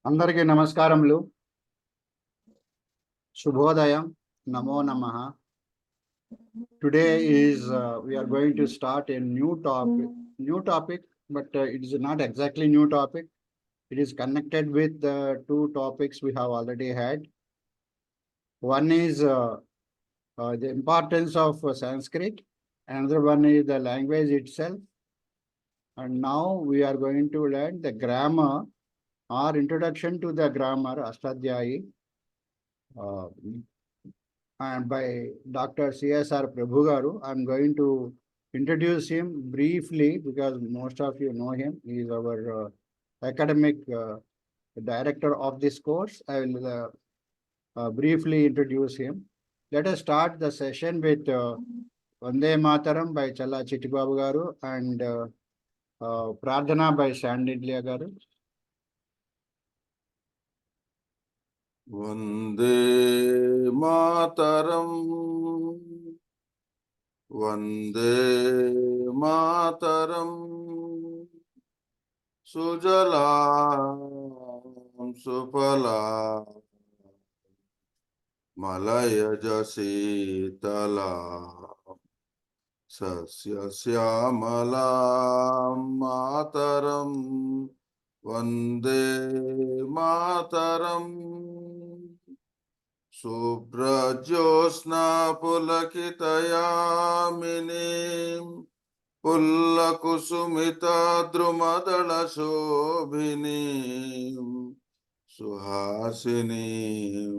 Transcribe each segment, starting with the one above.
అందరికీ నమస్కారములు. శుభోదయం. నమో నమః. Today is we are going to start a new topic, but it is not exactly new topic. It is connected with the two topics we have already had. One is the importance of Sanskrit. Another one is the language itself. And now we are going to learn the grammar or introduction to the grammar, Ashtadhyayi. And by Dr. CSR Prabhu garu. I'm going to introduce him briefly because most of you know him. He is our academic director of this course. I will briefly introduce him. Let us start the session with Vande Mataram by Challa Chittibabu garu and Prardhana by Shandilya garu. Vande Mataram, Vande Mataram, Sujalam Supalam, Malaya Jasitalam, Sasya Syamalam Mataram, Vande Mataram. Subrajosna pulakitayaminim pullakusumita drumadala shobhinim suhasinim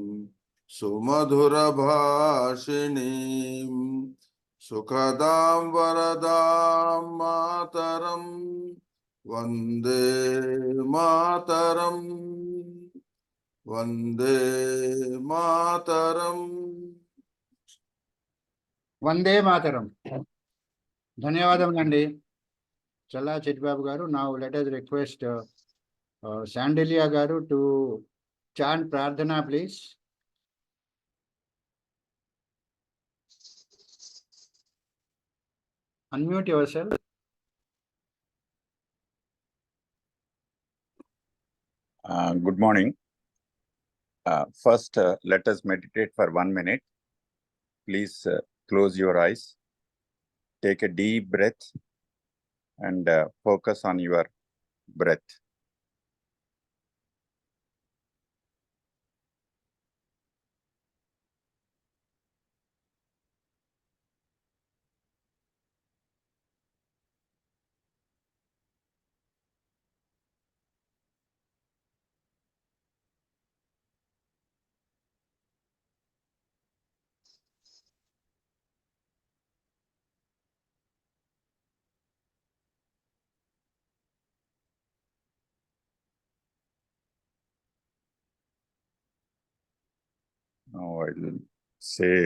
sumadhura bhashinim sukhadam varadam mataram vande mataram. Vande Mataram. Vande Mataram. ధన్యవాదములండి చల్లా చిట్టిబాబు గారు. Now let us request Shandilya garu to chant Prardhana, please. Unmute yourself. Good morning. First, let us meditate for 1 minute. Please close your eyes. Take a deep breath and focus on your breath. Now I will say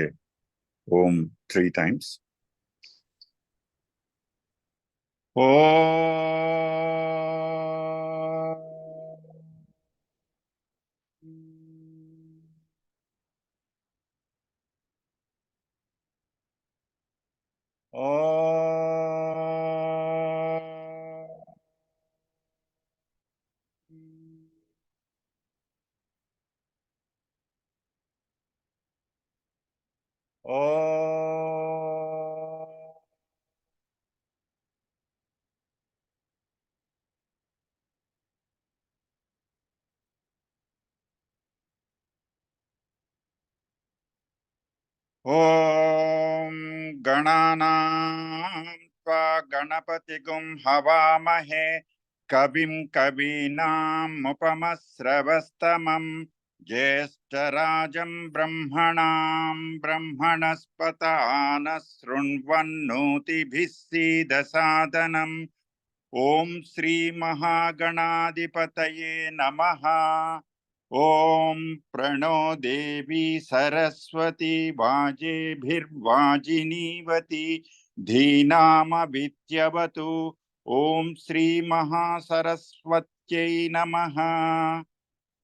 Om 3 times. Om. Om Gananam Tva Ganapatigum Havamahe Kavim Kavinam Upamasravastamam Jyeshtarajam Brahmanam Brahmanaspata Anasrunvannoti Bhissidasadanam. Om Sri Mahaganadipataye Namaha. Om Prano Devi Saraswati Vajebhirvajinivati Dhinama Vidyavatu. Om Sri Mahasaraswatyai Namaha.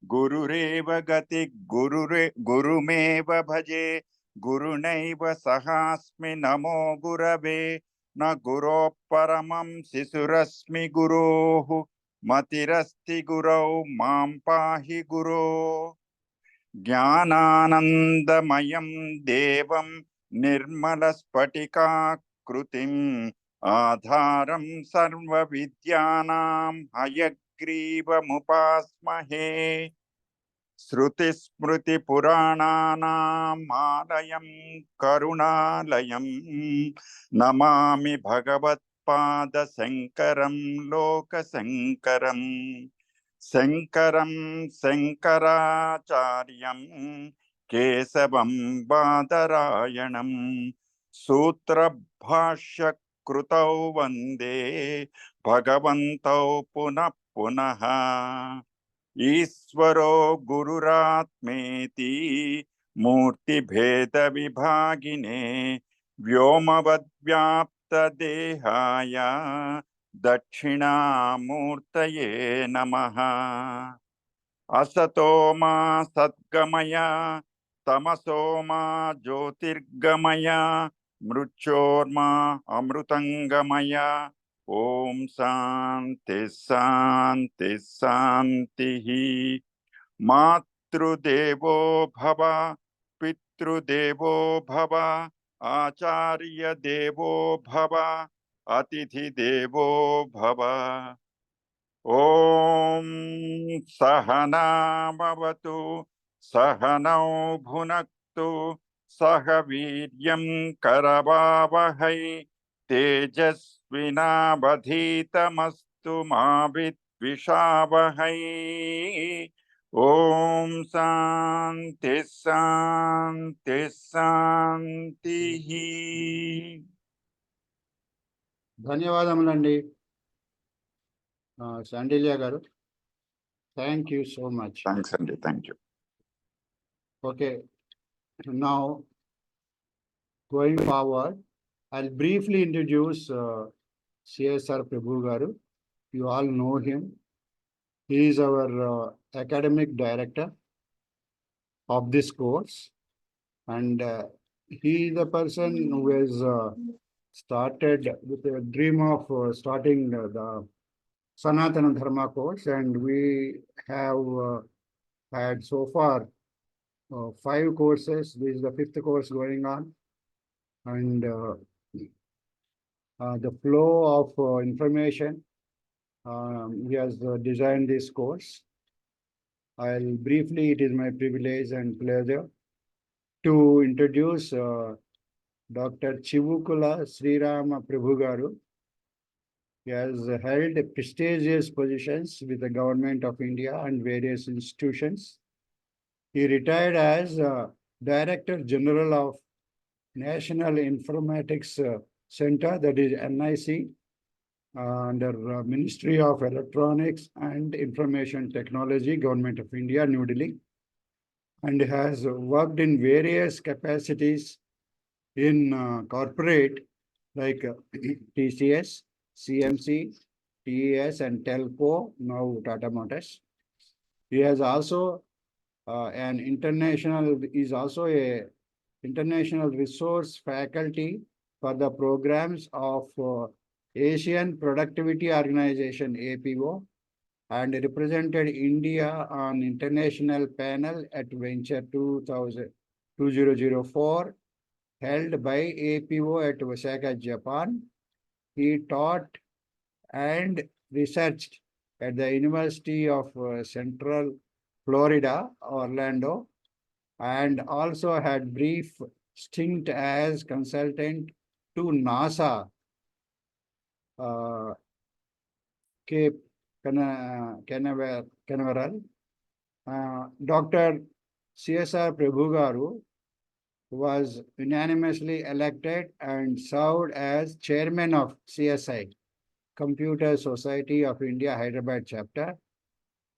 Gurureva Gati Gurumeva Bhaje Gurunaiva Sahasmi Namo Gurave Na Guro Paramam Sisurasmi Gurohu मतिरस्ति गुरौ मां पाहि गुरो ज्ञानानन्दमयं देवं निर्मलस्फटिकाकृतिम् आधारं सर्वविद्यानां हयग्रीवमुपास्महे श्रुतिस्मृतिपुराणानामालयं करुणालयं नमामि भगवत्पादशङ्करं लोकशङ्करम् शङ्करं शङ्कराचार्यं केशवं बादरायणं सूत्रभाष्यकृतौ वन्दे भगवन्तौ पुनः पुनः ईश्वरो गुरुरात्मेति मूर्तिभेदविभागिने व्योमवद्व्याप्तदेहाय दक्षिणामूर्तये नमः असतो मा सद्गमय तमसो मा ज्योतिर्गमय मृत्योर्मा अमृतंगमय ओम शांति शांति शांतिः मातृदेवो भव पितृदेवो भव आचार्य देवो भव अतिथि देवो भव ओम सहना भवतु सहनौ भुनक्तु सह वीर्यं करवावहै तेजस्विनावधीतमस्तु मा विद्विषावहै ओम शांति शांति शांतिः ధన్యవాదములండి శాండిల్య గారు. Thank you so much. Thanks, Andy. Thank you. Okay, now going forward, I'll briefly introduce CSR Prabhu garu. You all know him. He is our academic director of this course, and he is the person who has started with a dream of starting the Sanatana Dharma course, and we have had so far 5 courses. This is the 5th course going on, and the flow of information, he has designed this course. I'll briefly, it is my privilege and pleasure to introduce Dr. Chivukula Srirama Prabhu garu. He has held prestigious positions with the Government of India and various institutions. He retired as Director General of National Informatics Center, that is NIC, under Ministry of Electronics and Information Technology, Government of India, New Delhi, and has worked in various capacities in corporate like TCS, CMC, TES, and Telco, now Tata Motors. He has also is also a international resource faculty for the programs of Asian Productivity Organization, APO, and represented India on international panel at Venture 2004, held by APO at Osaka, Japan. He taught and researched at the University of Central Florida, Orlando, and also had brief stint as consultant to NASA, Cape Canaveral. Dr. CSR Prabhu garu was unanimously elected and served as chairman of CSI, Computer Society of India, Hyderabad chapter.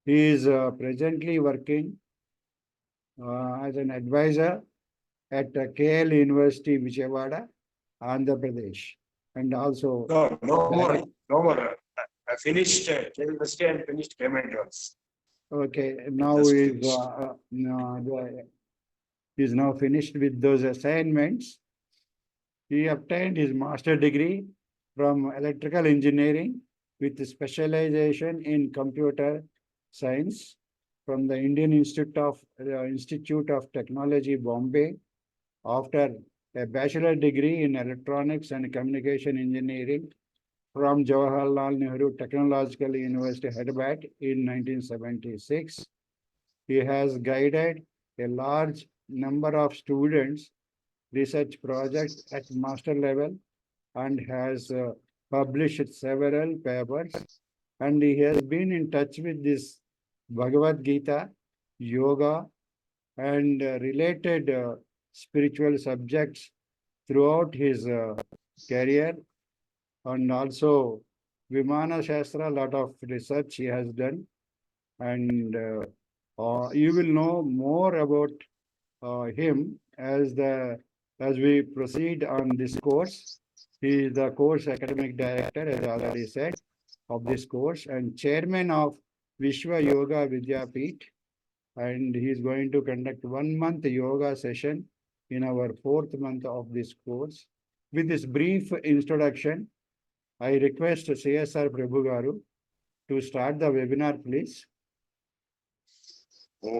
He is presently working as an advisor at KL University, Vijayawada, Andhra Pradesh, and also No more. I finished university and finished payment runs. okay. Now Just is finished. is now finished with those assignments. He obtained his master degree from electrical engineering with specialization in computer science from the Indian Institute of Technology, Bombay. After a bachelor degree in electronics and communication engineering from Jawaharlal Nehru Technological University, Hyderabad in 1976. He has guided a large number of students' research projects at master level and has published several papers. And he has been in touch with this Bhagavad Gita, yoga, and related spiritual subjects throughout his career. And also Vimana Shastra, a lot of research he has done. And you will know more about him as we proceed on this course. He is the course academic director, as I already said, of this course, and chairman of Vishwa Yoga Vidyapeeth. And he is going to conduct 1 month yoga session in our 4th month of this course. With this brief introduction, I request CSR Prabhu Garu to start the webinar, please. Om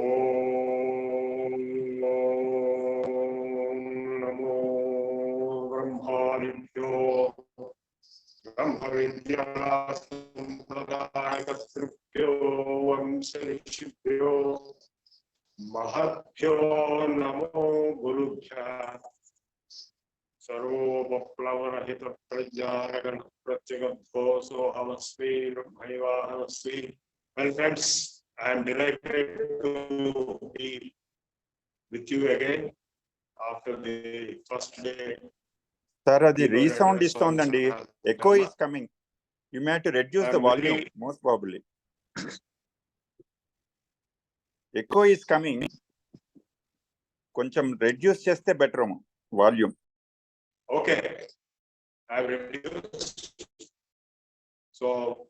Namo Brahmanibhyo Brahma Vidya Sampradayakatruphyo Vamsanishibhyo Mahabhyo Namo Gurubhya Sarvoplavahita Prajnanagan Pratyagadhoso Hamasvi Brahmaivahamasvi. Well, friends, I am delighted to be with you again after the first day. Sir, the resound is on and the echo is coming. You may have to reduce the volume, most probably. Echo is coming. Koncham reduce cheste better volume. Okay, I have reduced. So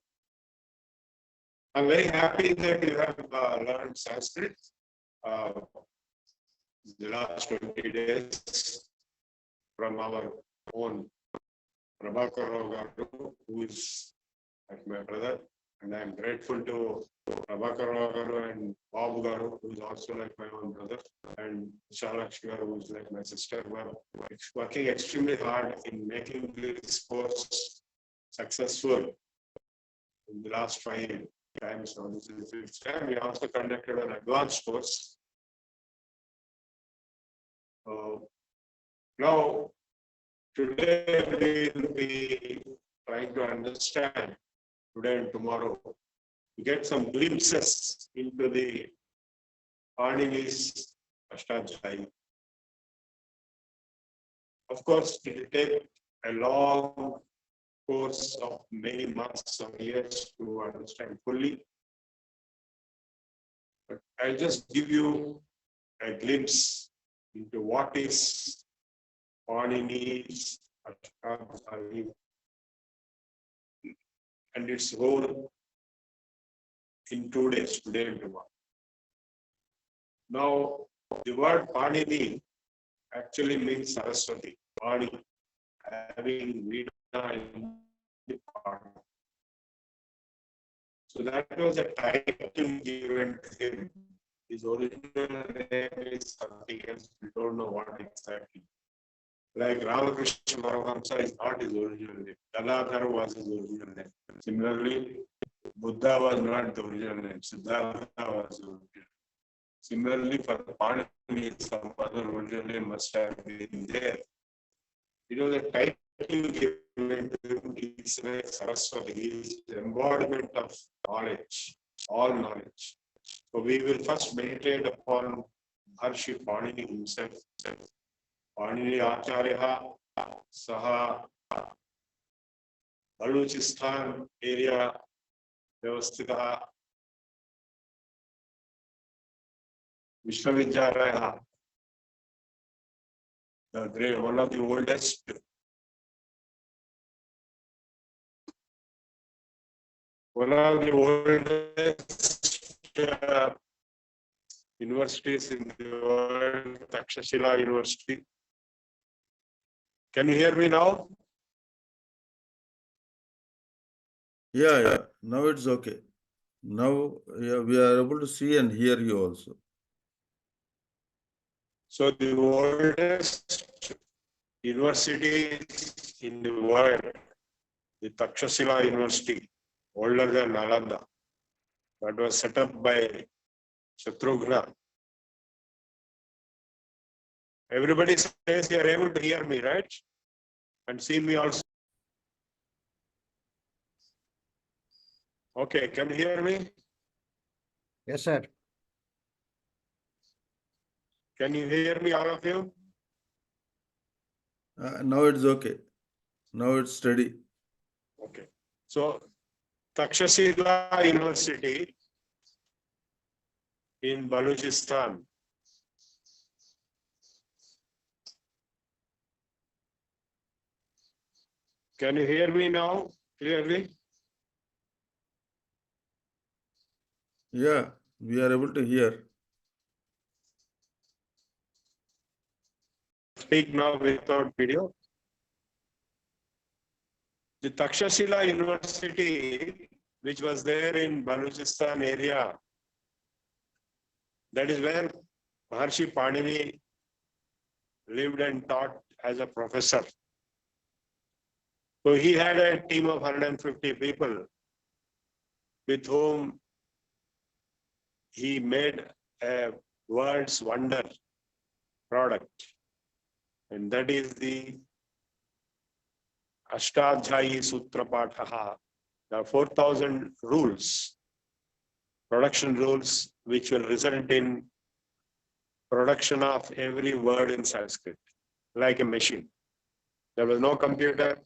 I'm very happy that you have learned Sanskrit the last 20 days from our own Vyakaranam, who is like my brother, and I am grateful to Vyakaranam and Prabhu Garu, who is also like my own brother, and Shalakshi Garu, who is like my sister. We are working extremely hard in making this course successful in the last 5 times. Now this is the 5th time. We also conducted an advanced course. Now, today we will be trying to understand, today and tomorrow, to get some glimpses into the Panini's Ashtadhyayi. Of course, it will take a long course of many months or years to understand fully. But I'll just give you a glimpse into what is Panini's Ashtadhyayi and its role in 2 days, today and tomorrow. Now, the word Panini actually means Saraswati, Pani, having Veda in the Pani. So that was a title given to him. His original name is something else. We don't know what exactly. Like Ramakrishna Paramahamsa is not his original name. Galadhar was his original name. Similarly, Buddha was not the original name. Siddhartha was the original name. Similarly, for Panini, some other original name must have been there. It was a title given to him. It's like Saraswati. He is the embodiment of knowledge, all knowledge. So we will first meditate upon Harshi Panini himself. Panini Acharya Saha Baluchistan area Vyavasthita Vishwavidyalaya, the great, one of the oldest universities in the world, Takshashila University. Can you hear me now? Yeah. Now it's okay. Now we are able to see and hear you also. So the oldest university in the world, the Takshashila University, older than Nalanda, that was set up by Shatrughna. Everybody says you are able to hear me, right? And see me also. Okay, can you hear me? Yes, sir. Can you hear me, all of you? Now it's okay. Now it's steady. Okay. So Takshashila University in Balochistan. Can you hear me now clearly? Yeah, we are able to hear. Speak now without video. The Takshashila University, which was there in Balochistan area, that is where Maharshi Panini lived and taught as a professor. So he had a team of 150 people with whom he made a world's wonder product. And that is the Ashtadhyayi Sutra Pathaha, the 4,000 rules, production rules, which will result in production of every word in Sanskrit, like a machine. There was no computer,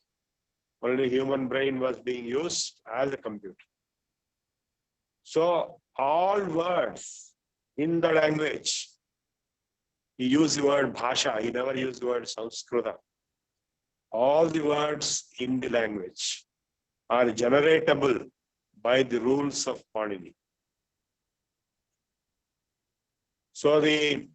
only human brain was being used as a computer. So all words in the language, he used the word bhasha, he never used the word Sanskrita. All the words in the language are generatable by the rules of Panini. So the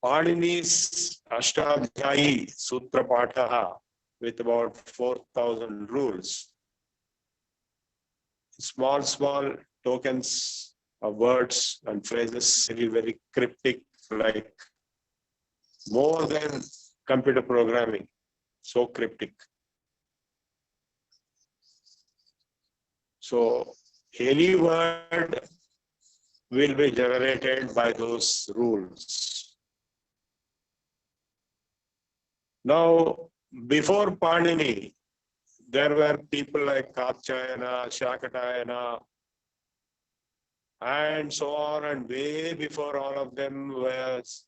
Panini's Ashtadhyayi Sutra Pathaha with about 4,000 rules, small tokens of words and phrases, very cryptic, like more than computer programming, so cryptic. So any word will be generated by those rules. Now, before Panini, there were people like Katchayana, Shakatayana, and so on, and way before all of them was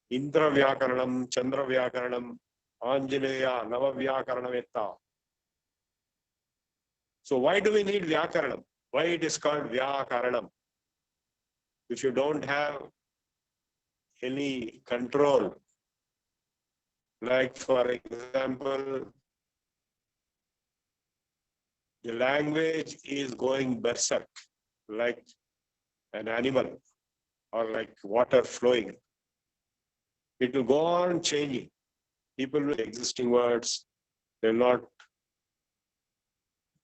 Indra Vyakaranam, Chandra Vyakaranam, Anjaneya, Nava Vyakaranametta. So why do we need Vyakaranam? Why it is called Vyakaranam? If you don't have any control, like for example, the language is going berserk, like an animal or like water flowing. It will go on changing. People with existing words, they will not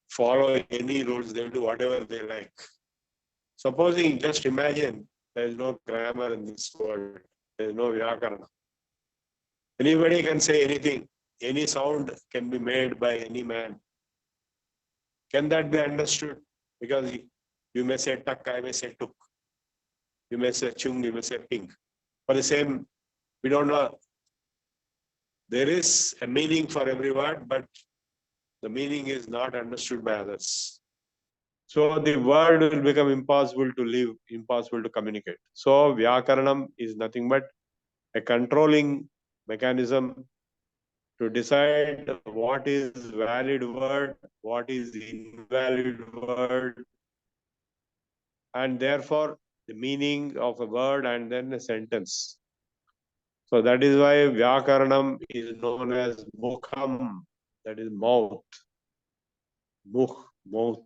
follow any rules, they will do whatever they like. Supposing, just imagine, there is no grammar in this world, there is no Vyakarana. Anybody can say anything, any sound can be made by any man. Can that be understood? Because you may say tuck, I may say tuk. You may say chung, you may say ping. For the same, we don't know. There is a meaning for every word, but the meaning is not understood by others. So the word will become impossible to live, impossible to communicate. So Vyakaranam is nothing but a controlling mechanism to decide what is valid word, what is invalid word, and therefore the meaning of a word and then a sentence. So that is why Vyakaranam is known as Mukham, that is mouth. Mukh, mouth.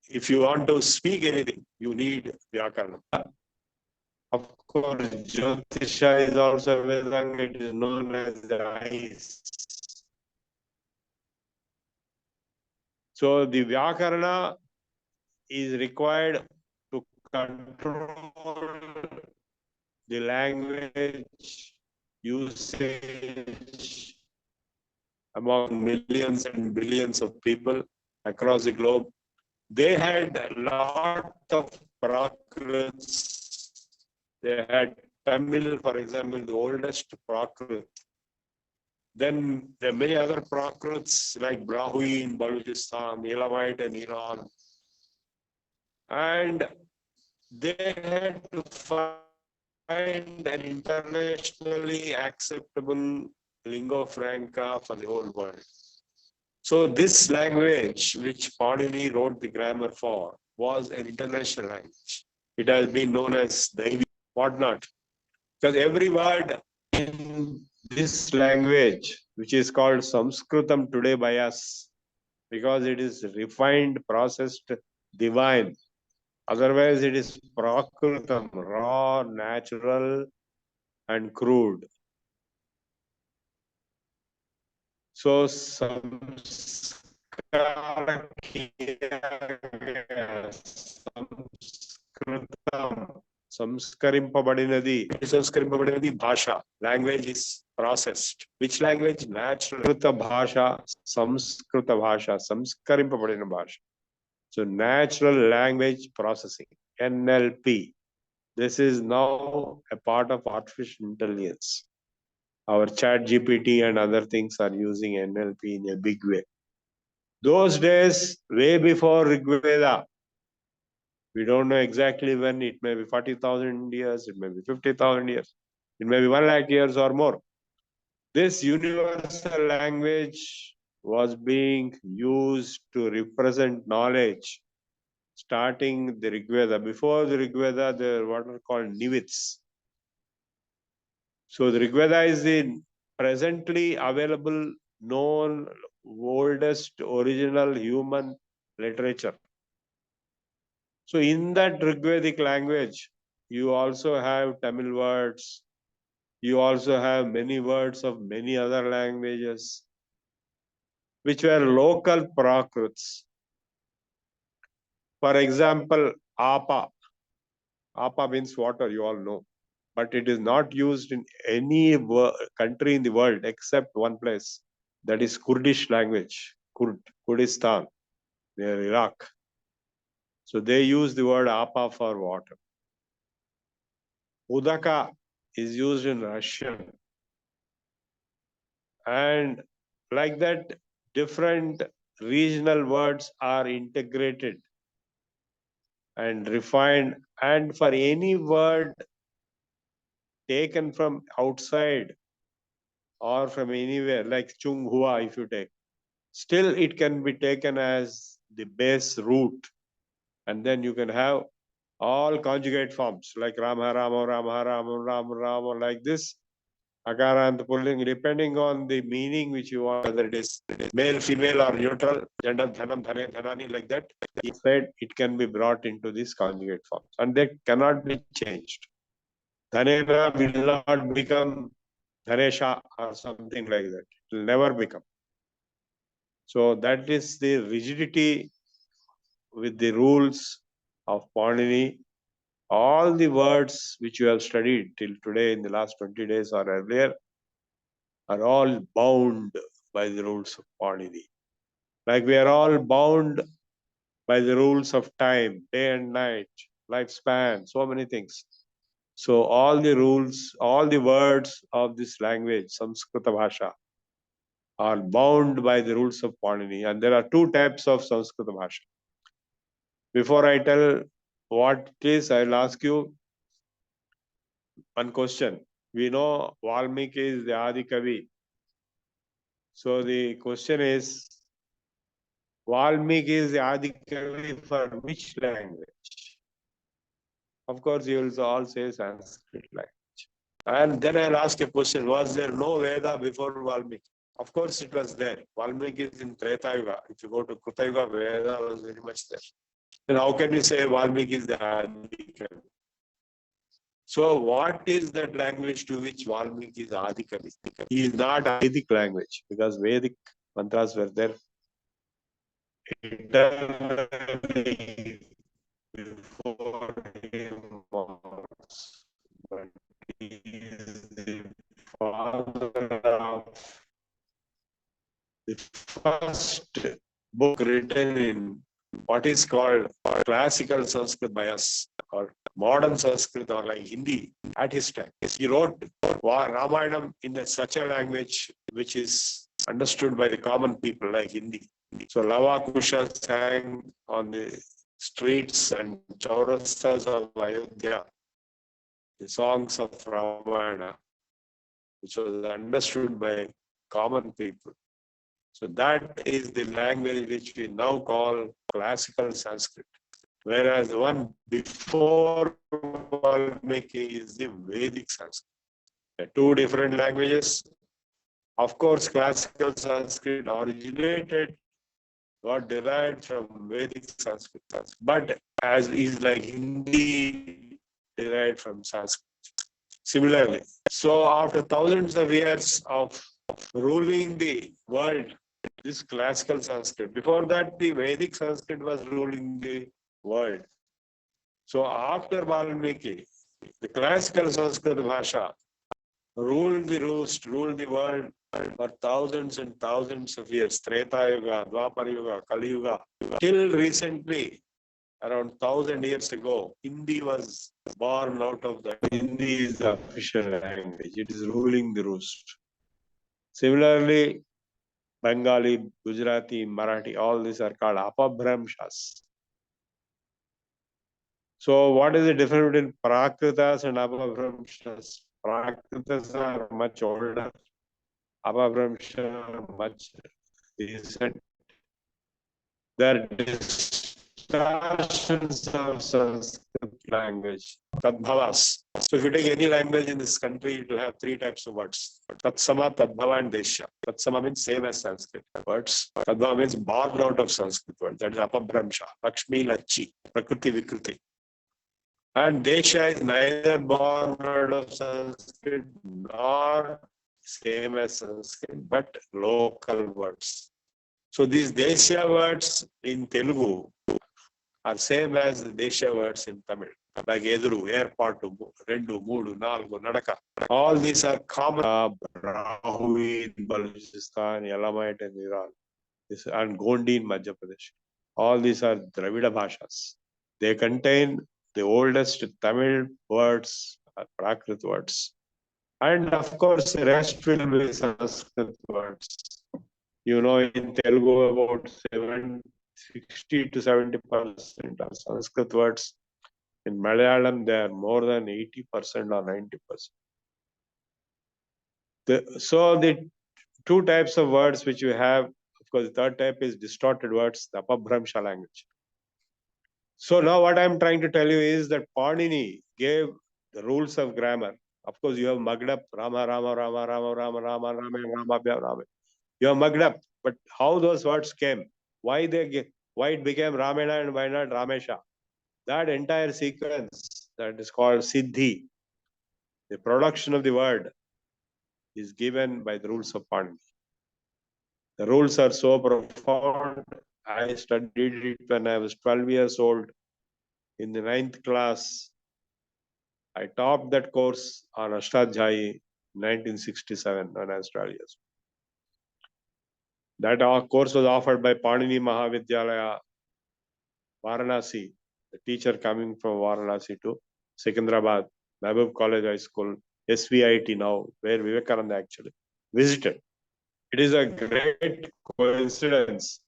If you want to speak anything, you need Vyakaranam. Of course, Jyotisha is also Vedanga, it is known as the eyes. So the Vyakarana is required to control the language usage among millions and billions of people across the globe. They had a lot of Prakrits. They had Tamil, for example, the oldest Prakrit. Then there are many other Prakrits like Brahui in Balochistan, Elamite and Iran. And they had to find an internationally acceptable lingua franca for the whole world. So this language, which Panini wrote the grammar for, was an international language. It has been known as Daivi, whatnot. Because every word in this language, which is called Sanskritam today by us, because it is refined, processed, divine. Otherwise, it is Prakritam, raw, natural, and crude. So, Samskarimpabadinadi bhasha. Language is processed. Which language? Natural. Bhasha, Samskrita bhasha, Samskarimpabadina bhasha. So natural language processing, NLP. This is now a part of artificial intelligence. Our chat GPT and other things are using NLP in a big way. Those days, way before Rig Veda, we don't know exactly when. It may be 40,000 years, it may be 50,000 years, it may be 1 lakh years or more. This universal language was being used to represent knowledge, starting the Rig Veda. Before the Rig Veda, there were what are called nivits. So the Rig Veda is the presently available, known, oldest original human literature. So in that Rigvedic language, you also have Tamil words. You also have many words of many other languages, which were local Prakrits. For example, Apa. Apa means water, you all know. But it is not used in any country in the world except one place. That is Kurdish language, Kurdistan, near Iraq. So they use the word Apa for water. Udaka is used in Russian. And like that, different regional words are integrated and refined. And for any word taken from outside or from anywhere, like Chunghua, if you take, still it can be taken as the base root. And then you can have all conjugate forms like Rama, Rama, Rama, Rama, Rama, Rama, like this. Akarant pulling, depending on the meaning which you want, whether it is male, female, or neutral, gender, dhanam, dhane, dhanani, like that. Instead, it can be brought into these conjugate forms, and they cannot be changed. Dhanena will not become Dhanesha or something like that. It will never become. So that is the rigidity with the rules of Panini. All the words which you have studied till today in the last 20 days or earlier are all bound by the rules of Panini. Like we are all bound by the rules of time, day and night, lifespan, so many things. So all the rules, all the words of this language, Samskrita Bhasha, are bound by the rules of Panini. And there are two types of Samskrita Bhasha. Before I tell what it is, I'll ask you one question. We know Valmiki is the Adi Kavi. So the question is, Valmiki is the Adi Kavi for which language? Of course, you will all say Sanskrit language. And then I'll ask a question, was there no Veda before Valmiki? Of course, it was there. Valmiki is in Treta Yuga. If you go to Krita Yuga, Veda was very much there. Then how can you say Valmiki is the Adi Kavi? So what is that language to which Valmiki is Adi Kavi? He is not Vedic language because Vedic mantras were there eternally before him was, but he is the father of the first book written in what is called classical Sanskrit by us, or modern Sanskrit, or like Hindi at his time. He wrote Ramayana in such a language which is understood by the common people like Hindi. So Lava Kusha sang on the streets and chaurastas of Ayodhya the songs of Ramayana, which was understood by common people. So that is the language which we now call classical Sanskrit. Whereas the one before Valmiki is the Vedic Sanskrit. There are two different languages. Of course, classical Sanskrit originated, got derived from Vedic Sanskrit, but as is like Hindi derived from Sanskrit. Similarly, so after thousands of years of ruling the world, this classical Sanskrit, before that the Vedic Sanskrit was ruling the world. So after Valmiki, the classical Sanskrit Bhasha ruled the roost, ruled the world for thousands and thousands of years. Treta Yuga, Dwapar Yuga, Kali Yuga. Till recently, around 1,000 years ago, Hindi was born out of that. Hindi is the official language. It is ruling the roost. Similarly, Bengali, Gujarati, Marathi, all these are called apabhramshas. So what is the difference between prakritas and apabhramshas? Prakritas are much older. Apabhramshas are much recent. They are distortions of Sanskrit language, tadbhavas. So if you take any language in this country, it will have three types of words: tatsama, tadbhava, and desha. Tatsama means same as Sanskrit words. Tadbhava means born out of Sanskrit words. That is apabhramsha. Lakshmi, Lachi, Prakriti, Vikriti. And desha is neither born out of Sanskrit nor same as Sanskrit, but local words. So these desha words in Telugu are same as the desha words in Tamil. Like eduru, airpatu, rendu, moodu, nalgu, nadaka. All these are common. Brahmi in Balochistan, Elamite in Iran, and Gondi in Madhya Pradesh. All these are Dravida Bhashas. They contain the oldest Tamil words, Prakrit words. And of course, the rest will be Sanskrit words. You know, in Telugu, about 60 to 70% are Sanskrit words. In Malayalam, they are more than 80% or 90%. So the two types of words which you have, of course, the third type is distorted words, the apabhramsha language. So now what I'm trying to tell you is that Panini gave the rules of grammar. Of course, you have mugged up Rama, Rama, Rama, Rama, Rama, Rama, Rama, Rama, Rama. You have mugged up, but how those words came, why it became Ramena and why not Ramesha? That entire sequence that is called Siddhi, the production of the word, is given by the rules of Panini. The rules are so profound. I studied it when I was 12 years old. In the 9th class, I topped that course on Ashtadhyayi in 1967 when I was 12 years old. That course was offered by Panini Mahavidyalaya, Varanasi, the teacher coming from Varanasi to Secunderabad, Mehboob College High School, SVIT now, where Vyakaranam actually visited. It is a great coincidence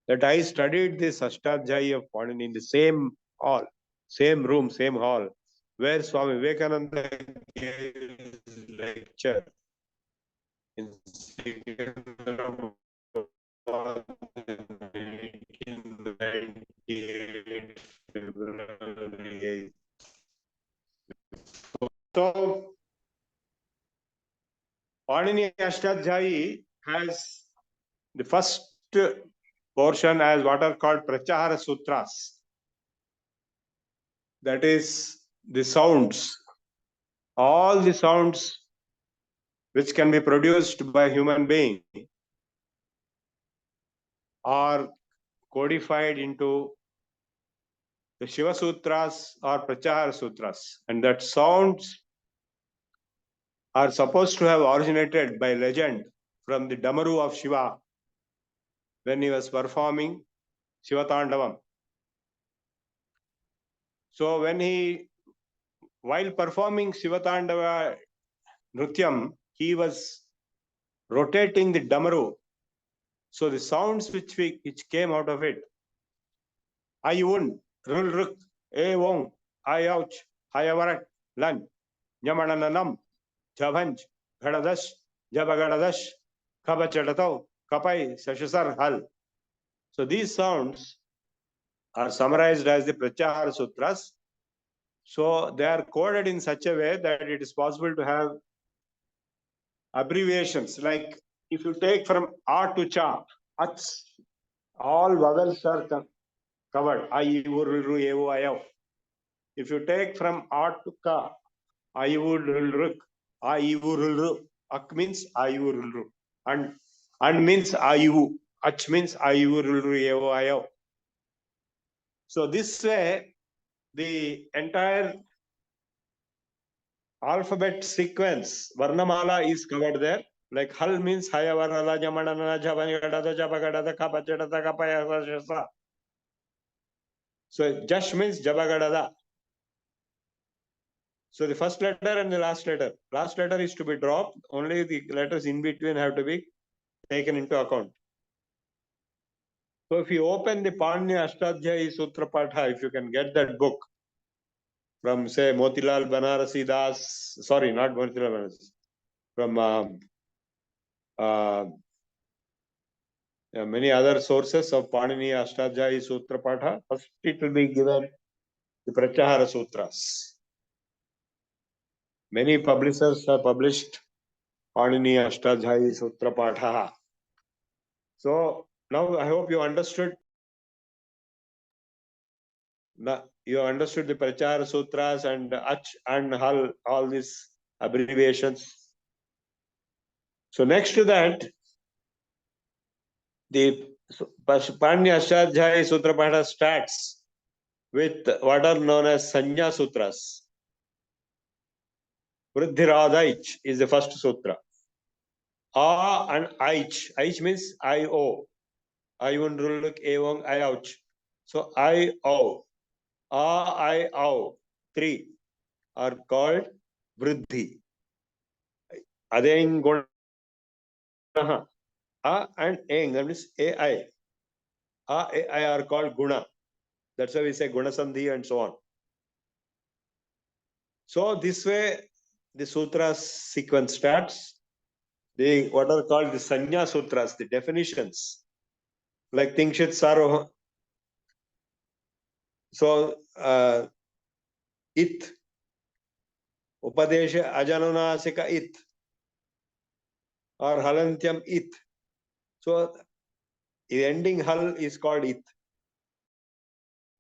that I studied this Ashtadhyayi of Panini in the same hall, same room, same hall, where Swami Vivekananda gave his lecture in Secunderabad in 1998, February 8th. So, Panini Ashtadhyayi has the first portion as what are called Prachahara Sutras. That is the sounds, all the sounds which can be produced by human being are codified into the Shiva Sutras or Pratyahara Sutras, and that sounds are supposed to have originated by legend from the Damaru of Shiva when he was performing Shiva Tandavam. So while performing Shiva Tandava Nrutyam, he was rotating the Damaru. So the sounds which came out of it, Ayun, Rul Ruk, E Wong, Ayouch, Hayavarak, Lan, Yamananam, Javanj, Gadadash, Jabagadash, Kabachatato, Kapai, Sashasar, Hal. So these sounds are summarized as the Pratyahara Sutras. So they are coded in such a way that it is possible to have abbreviations. Like if you take from A to Cha, Ats, all vowels are covered. I, Uru, Ru, Evo, Ayav. If you take from A to Ka, I would ruk, I uru, Ak means I uru, and means Ayu, Ach means I uru, Evo, Ayav. So this way, the entire alphabet sequence, Varnamala is covered there. Like Hal means Haya Varnala, Jamanana, Javangadada, Jabagadada, Kapachata, Kapaya. So Jash means Jabagadada. So the first letter and the last letter. Last letter is to be dropped. Only the letters in between have to be taken into account. So if you open the Panini Ashtadhyayi Sutra Patha, if you can get that book from say Motilal Banarasi Das, sorry, not Motilal Banarasi, from many other sources of Panini Ashtadhyayi Sutra Patha, first it will be given the Pratyahara Sutras. Many publishers have published Panini Ashtadhyayi Sutra Patha. So now I hope you understood. You understood the Pratyahara Sutras and Ach and Hal, all these abbreviations. So next to that, the Panini Ashtadhyayi Sutra Patha starts with what are known as Sanya Sutras. Vruddhiradaich is the first sutra. A and Aich. Aich means I-O. I-1 ruluk evang I-ouch. So I-O. A, I-O. 3 are called Vruddhi. Adeng Guna. A and Eng, that means A-I. A, A-I are called Guna. That's why we say Guna Sandhi and so on. So this way, the sutras sequence starts. What are called the Sanya Sutras, the definitions, like Tingshit Saroha. So, It, Upadesha Ajanunasika It, or Halantyam It. So, the ending Hal is called It.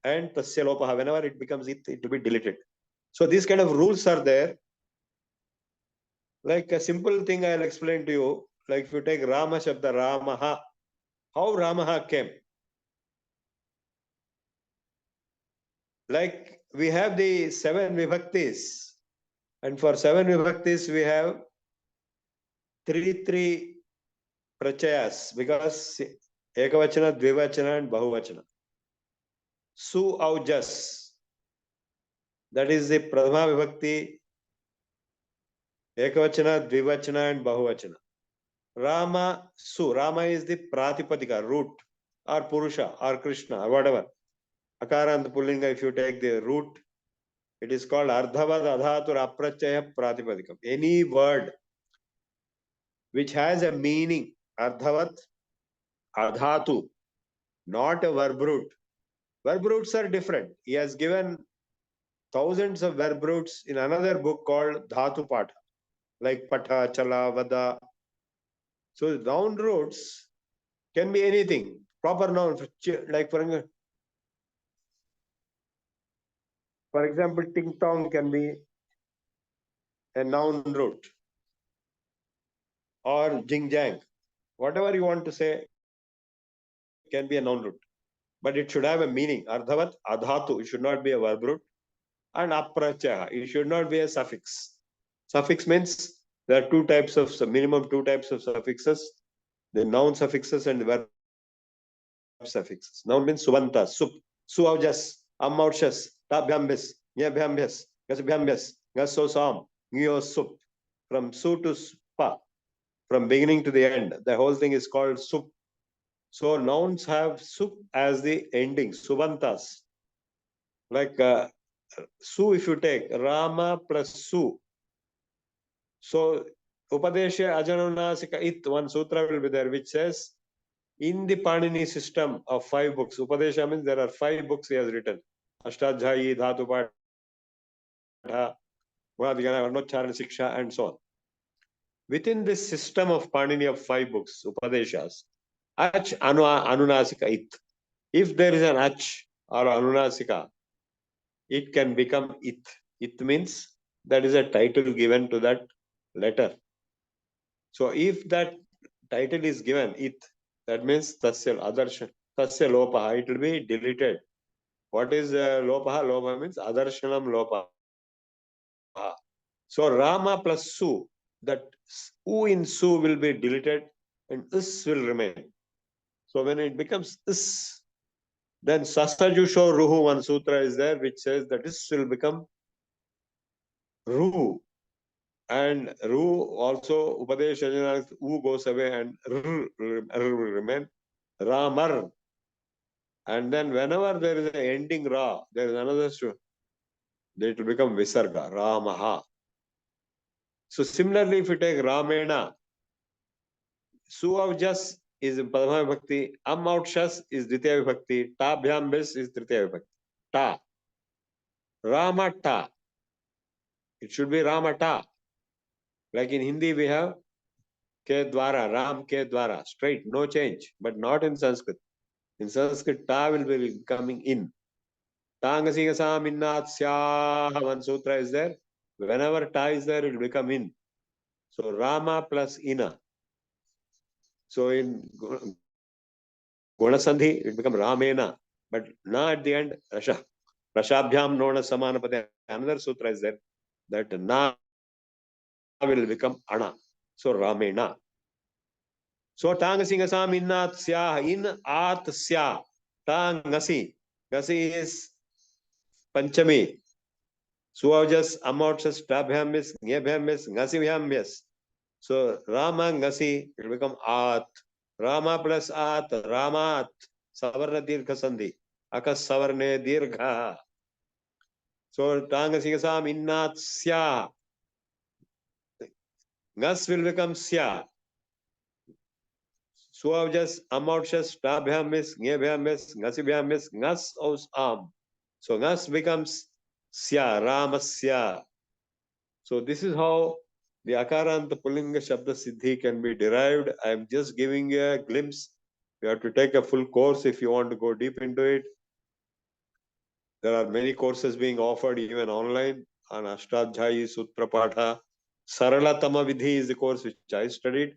And Tasya whenever it becomes It, it will be deleted. So, these kind of rules are there. Like a simple thing I'll explain to you. Like if you take Rama Shabda, Ramaha, how Ramaha came. Like we have the 7 vibhaktis, and for 7 vibhaktis we have 3 prachayas, because ekavachana, dvivachana and bahuvachana. Su aujas, that is the pradhama vibhakti, ekavachana, dvivachana and bahuvachana. Rama, Su, Rama is the pratipadika, root, or Purusha, or Krishna, or whatever. Akara and Pullinga, if you take the root, it is called Ardhavad Adhatur Aprachaya Pratipadikam. Any word which has a meaning, Ardhavat Adhatu, not a verb root. Verb roots are different. He has given thousands of verb roots in another book called Dhatu Patha, like Patha, Chala, Vada. So noun roots can be anything. Proper noun, like for example, ting tong can be a noun root, or jing jang. Whatever you want to say can be a noun root. But it should have a meaning. Ardhavat, adhatu, it should not be a verb root. And aprachya, it should not be a suffix. Suffix means there are minimum two types of suffixes, the noun suffixes and the verb suffixes. Noun means subanta, sup, suavjas, amaushas, tabhyambis, nyabhyambis, gasabhyambis, gasosam, ngyo sup. From su to spa, from beginning to the end, the whole thing is called sup. So nouns have sup as the ending, subantas. Like su, if you take Rama plus su. So Upadesha Ajanunasika it, one sutra will be there which says, in the Panini system of 5 books, Upadesha means there are 5 books he has written. Ashtadhyayi, Dhatu Patha, Gunadhyana, Varnocharana, Siksha, and so on. Within this system of Panini of 5 books, Upadeshas, Ach Anunasika it. If there is an Ach or Anunasika, it can become it. It means that is a title given to that letter. So if that title is given it, that means tasya adarshan, tasya lopaha, it will be deleted. What is lopaha? Lopaha means adarshanam lopaha. So Rama plus su, that u in su will be deleted and is will remain. So when it becomes is, then sasajusho ruhu, one sutra is there which says that is will become ru. And ru also upadesha u goes away and r will remain ramar. And then whenever there is an ending ra, there is another it will become visarga, ramaha. So similarly, if you take ramena, suavjas is Pradhama Vibhakti, amaushas is Dvitiya Vibhakti, ta bhyambis is Tritiya Vibhakti. Ta. Ramata. It should be ramata. Like in Hindi we have ke dwara, ram ke dwara, straight, no change, but not in Sanskrit. In Sanskrit, ta will be coming in. Tangasingasa minnat syaha, one sutra is there. Whenever ta is there, it will become in. So Rama plus ina. So in Gunasandhi, it becomes Ramena. But na at the end, Rasha. Rashabhyam nona samanapade. Another sutra is there that na will become ana. So Ramena. So Tangasingasam innat sya, in at sya. Tangasi. Gasi is Panchami. Suavjas, amorchas, tabhyambis, nyabhyambis, ngasibhyambis. So Rama ngasi, it will become at. Rama plus at, Ramat. Savarna dirgha sandhi. Akas savarne dirgha. So Tangasingasam innat sya. Ngas will become sya. Suavjas, amorchas, tabhyambis, nyabhyambis, ngasibhyambis, ngas os am. So ngas becomes sya, Ramasya. So this is how the Akaranta Pullinga Shabda Siddhi can be derived. I am just giving you a glimpse. You have to take a full course if you want to go deep into it. There are many courses being offered even online on Ashtadhyayi Sutra Patha. Saralatama Vidhi is the course which I studied.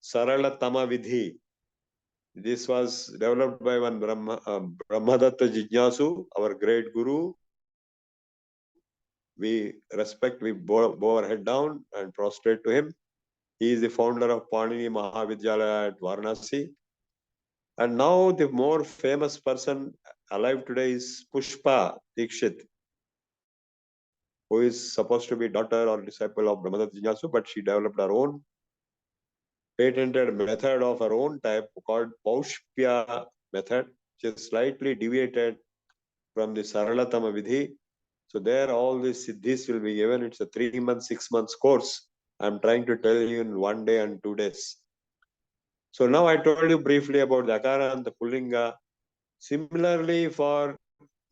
Saralatama Vidhi. This was developed by one Brahmadatta Jijnasu, our great guru. We respect, we bow our head down and prostrate to him. He is the founder of Panini Mahavidyalaya at Varanasi. And now the more famous person alive today is Pushpa Dikshit, who is supposed to be daughter or disciple of Brahmadatta Jijnasu, but she developed her own patented method of her own type called Paushpya method, which is slightly deviated from the Saralatama Vidhi. So there all these siddhis will be given. It's a 3 months, 6 months course. I'm trying to tell you in 1 day and 2 days. So now I told you briefly about the Akara and the Pullinga. Similarly for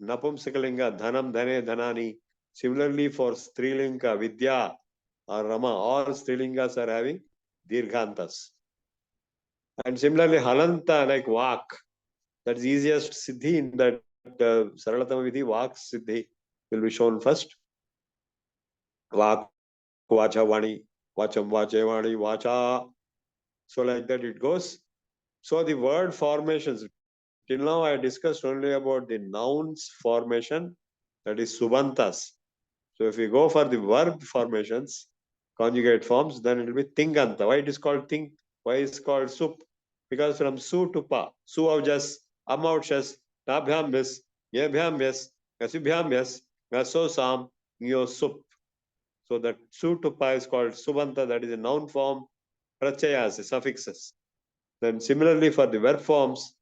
Napumsakalinga, Dhanam, Dhane, Dhanani. Similarly for Strilinga, Vidya or Rama, all Strilingas are having Dirghantas. And similarly Halanta like Vak, that's easiest siddhi in that Saralatama Vidhi, Vak siddhi will be shown first. Vak, Vacha, Vani, Vacham, Vache, Vani, Vacha. So like that it goes. So the word formations, Till now, I discussed only about the nouns formation, that is subantas. So if we go for the verb formations, conjugate forms, then it will be tinganta. Why it is called ting? Why is called sup? Because from su to pa, su avjas, amauchas, tabhyam vis, yebhyam vis, gasibhyam vis, gaso sam, nyo sup. So that su to pa is called subanta, that is a noun form, prachayas, suffixes. Then similarly for the verb forms,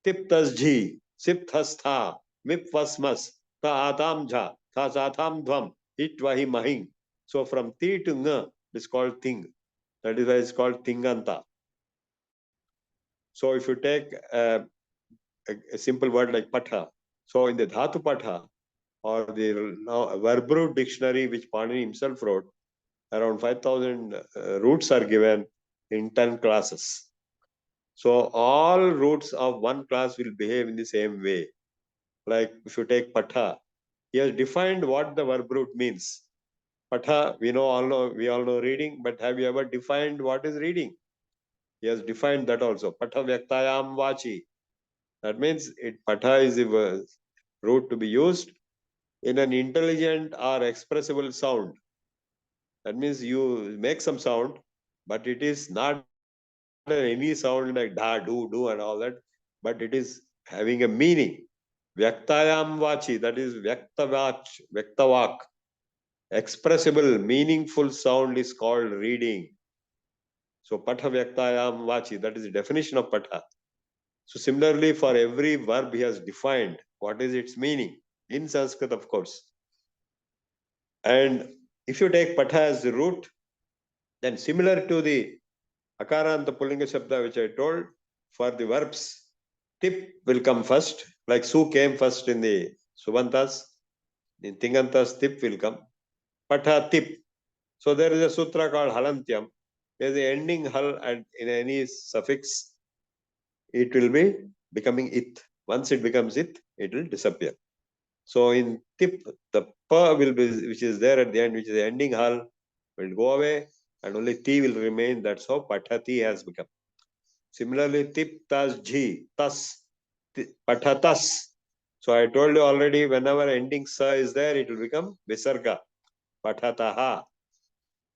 tiptas jhi, sipthas tha, mipvasmas, ta atam jha, tha satham dhvam, itvahi mahing. So from ti to nga is called ting. That is why it's called tinganta. So if you take a simple word like patha, so in the dhatu patha or the verb root dictionary which Panini himself wrote, around 5,000 roots are given in 10 classes. So all roots of one class will behave in the same way. Like if you take patha, he has defined what the verb root means. Patha, we all know reading, but have you ever defined what is reading? He has defined that also. Patha vyaktayam vachi. That means patha is the root to be used in an intelligent or expressible sound. That means you make some sound, but it is not any sound like da, do and all that, but it is having a meaning. Vyaktayam vachi, that is vyaktavak. Expressible, meaningful sound is called reading. So patha vyaktayam vachi, that is the definition of patha. So similarly, for every verb he has defined what is its meaning in Sanskrit, of course. And if you take patha as the root, then similar to the Akaranta Pullinga Shabda, which I told, for the verbs, tip will come first, like su came first in the Subantas, in Tingantas, tip will come. Patha tip. So there is a sutra called Halantyam. There is the ending hal and in any suffix, it will be becoming it. Once it becomes it, it will disappear. So in tip, the pa will be, which is there at the end, which is the ending hal, will go away and only ti will remain. That's how patati has become. Similarly, tip, tas, jhi, tas, patatas. So I told you already, whenever ending sa is there, it will become visarga, patataha.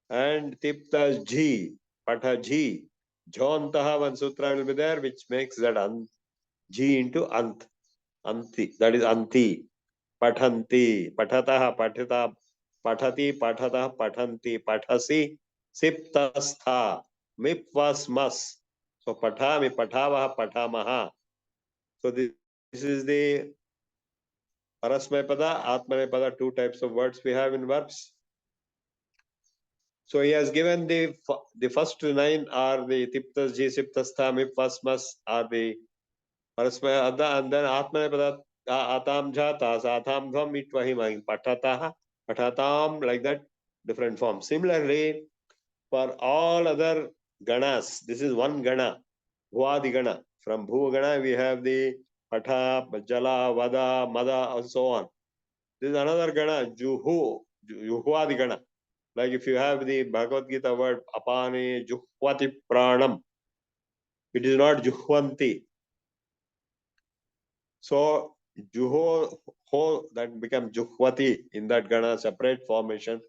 And tip, tas, jhi, pataji, jhantaha, one sutra will be there, which makes that ji into anti, that is anti, patanti, patataha, patata, patati, patata, patanti, patasi, siptastha, mipvasmas. So patami, patavaha, patamaha. So this is the parasmaypada, atmanepada, two types of words we have in verbs. So he has given the first 9 are the tiptas, ji, siptastha, mipvasmas are the parasmayada, and then atmanepada, atam jata, satham dhvam, itvahimahim, patataha, patatam, like that, different forms. Similarly, for all other ganas, this is one gana, bhuadi gana. From bhu gana, we have the patha, jala, vada, mada, and so on. This is another gana, juhuadi gana. Like if you have the Bhagavad Gita word, apane juhvati pranam, it is not juhvanti. So juho, ho, that becomes juhvati in that gana, separate formation.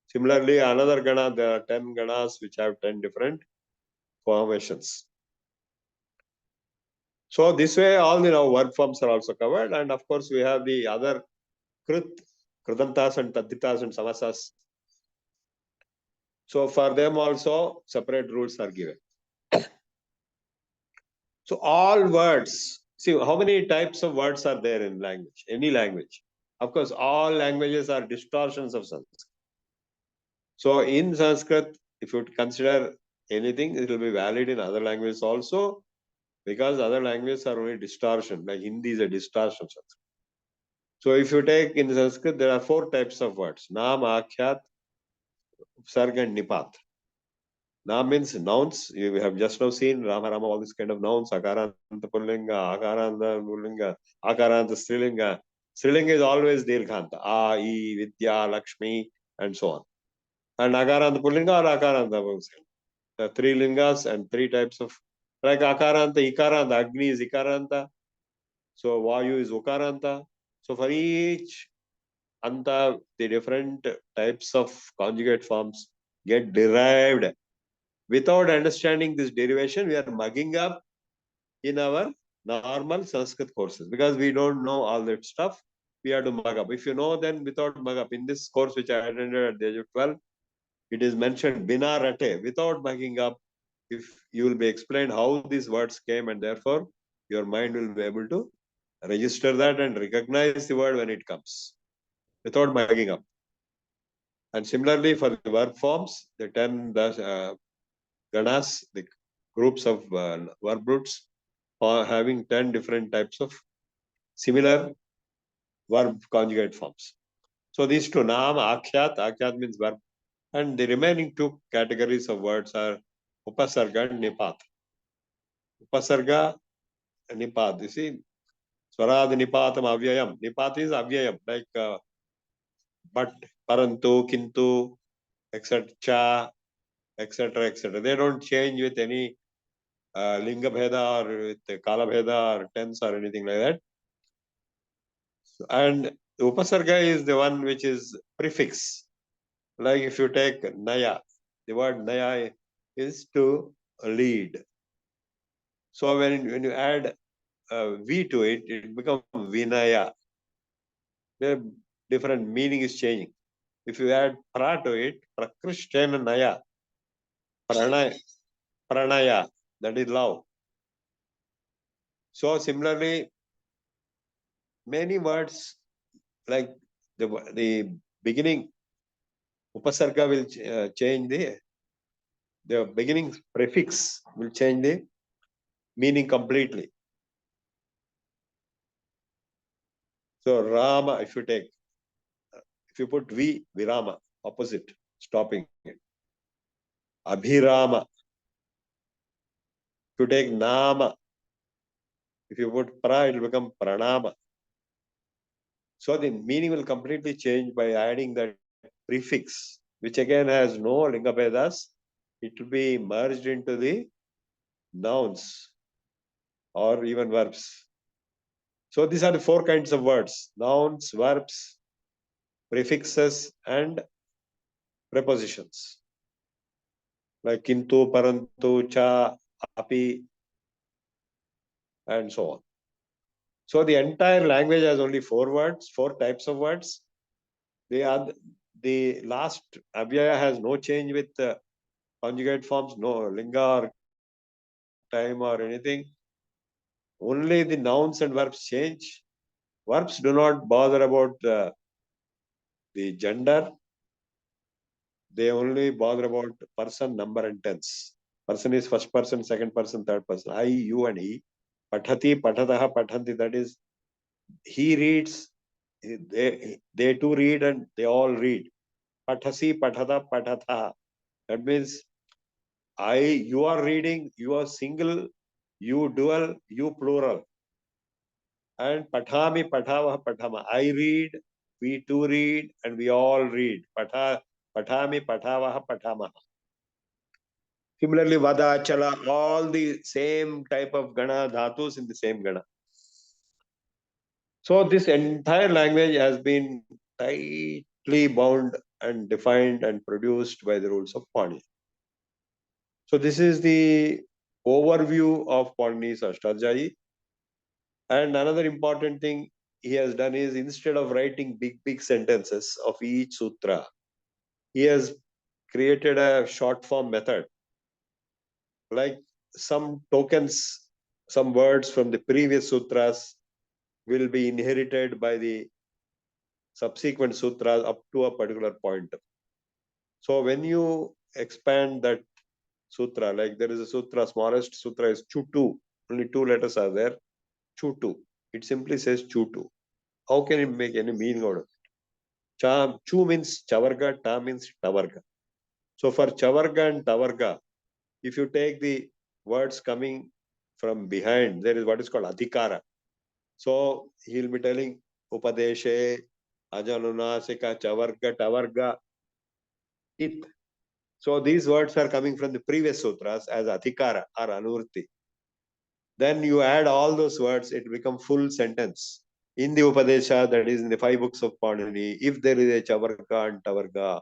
Similarly, another gana, there are 10 ganas which have 10 different formations. So this way, all the verb forms are also covered, and of course we have the other kritantas and tadditas and samasas. So for them also separate rules are given. So all words, see how many types of words are there in language, any language. Of course, all languages are distortions of Sanskrit. So in Sanskrit, if you consider anything, it will be valid in other languages also, because other languages are only distortion, like Hindi is a distortion of Sanskrit. So if you take in Sanskrit, there are 4 types of words: Naam, Akhyat, Upsarga, and Nipat. Naam means nouns. You have just now seen Rama, Rama, all these kind of nouns. Akaranta Pullinga, Akaranta Pullinga, Akaranta Strilinga. Strilinga is always Dirghanta. A, I, Vidya, Lakshmi, and so on. And Akaranta Pullinga or Akaranta Pullinga. The 3 lingas and 3 types of, like Akaranta, Ikaranta, Agni is Ikaranta. So Vayu is Ukaranta. So for each Anta, the different types of conjugate forms get derived. Without understanding this derivation, we are mugging up in our normal Sanskrit courses because we don't know all that stuff. We have to mug up. If you know, then without mug up. In this course, which I attended at the age of 12, it is mentioned bina rate, without mugging up. If you will be explained how these words came, and therefore your mind will be able to register that and recognize the word when it comes without mugging up. And similarly for the verb forms, the 10 ganas, the groups of verb roots, are having 10 different types of similar verb conjugate forms. So these two, naam, akhyat means verb, and the remaining two categories of words are upasarga and nipat. Upasarga and nipat, you see, swarad nipatam avyayam. Nipat is avyayam, like but, parantu, kintu, etc., etc., etc. They don't change with any linga bheda or with kala bheda or tense or anything like that. And the upasarga is the one which is prefix. Like if you take naya, the word naya is to lead. So when you add V to it, it becomes vinaya. The different meaning is changing. If you add pra to it, prakrishtena naya, pranaya, that is love. So similarly, many words like the beginning upasarga will change the beginning prefix will change the meaning completely. So Rama, if you put V, Virama, opposite, stopping it. Abhirama. If you take Nama, if you put Pra, it will become Pranama. So the meaning will completely change by adding that prefix, which again has no linga bhedas. It will be merged into the nouns or even verbs. So these are the four kinds of words: nouns, verbs, prefixes, and prepositions. Like kintu, parantu, cha, api, and so on. So the entire language has only four types of words. The last avyaya has no change with conjugate forms, no linga or time or anything. Only the nouns and verbs change. Verbs do not bother about the gender. They only bother about person, number, and tense. Person is first person, second person, third person. I, you, and he. Pathati, patataha, pathanti. That is, he reads. They too read, and they all read. Pathasi, pathata, patatha. That means you are reading, you are single, you dual, you plural. And pathami, patava, patama. I read, we too read, and we all read. Pathami, patava, patama. Similarly, vada, chala, all the same type of gana, dhatus in the same gana. So this entire language has been tightly bound and defined and produced by the rules of Panini. So this is the overview of Panini's Ashtadhyayi. And another important thing he has done is, instead of writing big sentences of each sutra, he has created a short form method. Like some tokens, some words from the previous sutras will be inherited by the subsequent sutras up to a particular point. So when you expand that sutra, like there is a sutra, smallest sutra is Chutu, only 2 letters are there, Chutu. It simply says Chutu. How can it make any meaning out of it? Chu means Chavarga, Ta means Tavarga. So for Chavarga and Tavarga, if you take the words coming from behind, there is what is called Adhikara. So he'll be telling Upadeshe, Ajanunasika, Chavarga, Tavarga, It. So these words are coming from the previous sutras as Adhikara or Anurti. then you add all those words, it become full sentence. In the Upadesha, that is in the 5 books of Panini, if there is a Chavarga and Tavarga,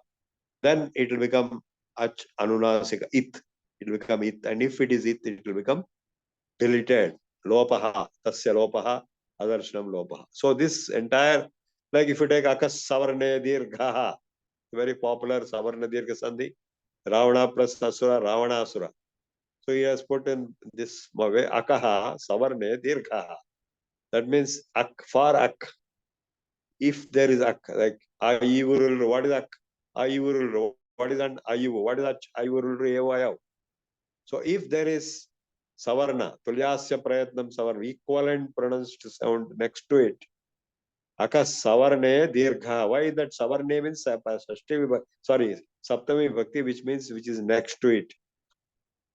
then it will become Ach Anunasika, it. It will become it. And if it is it, it will become deleted. Lopaha, Tasya Lopaha, Adarshanam Lopaha. So this entire, like if you take Akas Savarne Dirghaha, very popular Savarna Dirgha Sandhi, Ravana plus Asura, Ravana Asura. So he has put in this way, Akaha, Savarne Dirghaha. That means Ak for Ak. If there is Ak, like Ayivurul, what is Ak? Ayivurul, what is an Ayivu? What is that? Ayivurul Evayav. So if there is Savarna, Tulyasya Prayatnam Savarna, equivalent pronounced sound next to it. Aka Savarne Dirgha. Why that Savarne means sorry, Saptami Bhakti, which means which is next to it.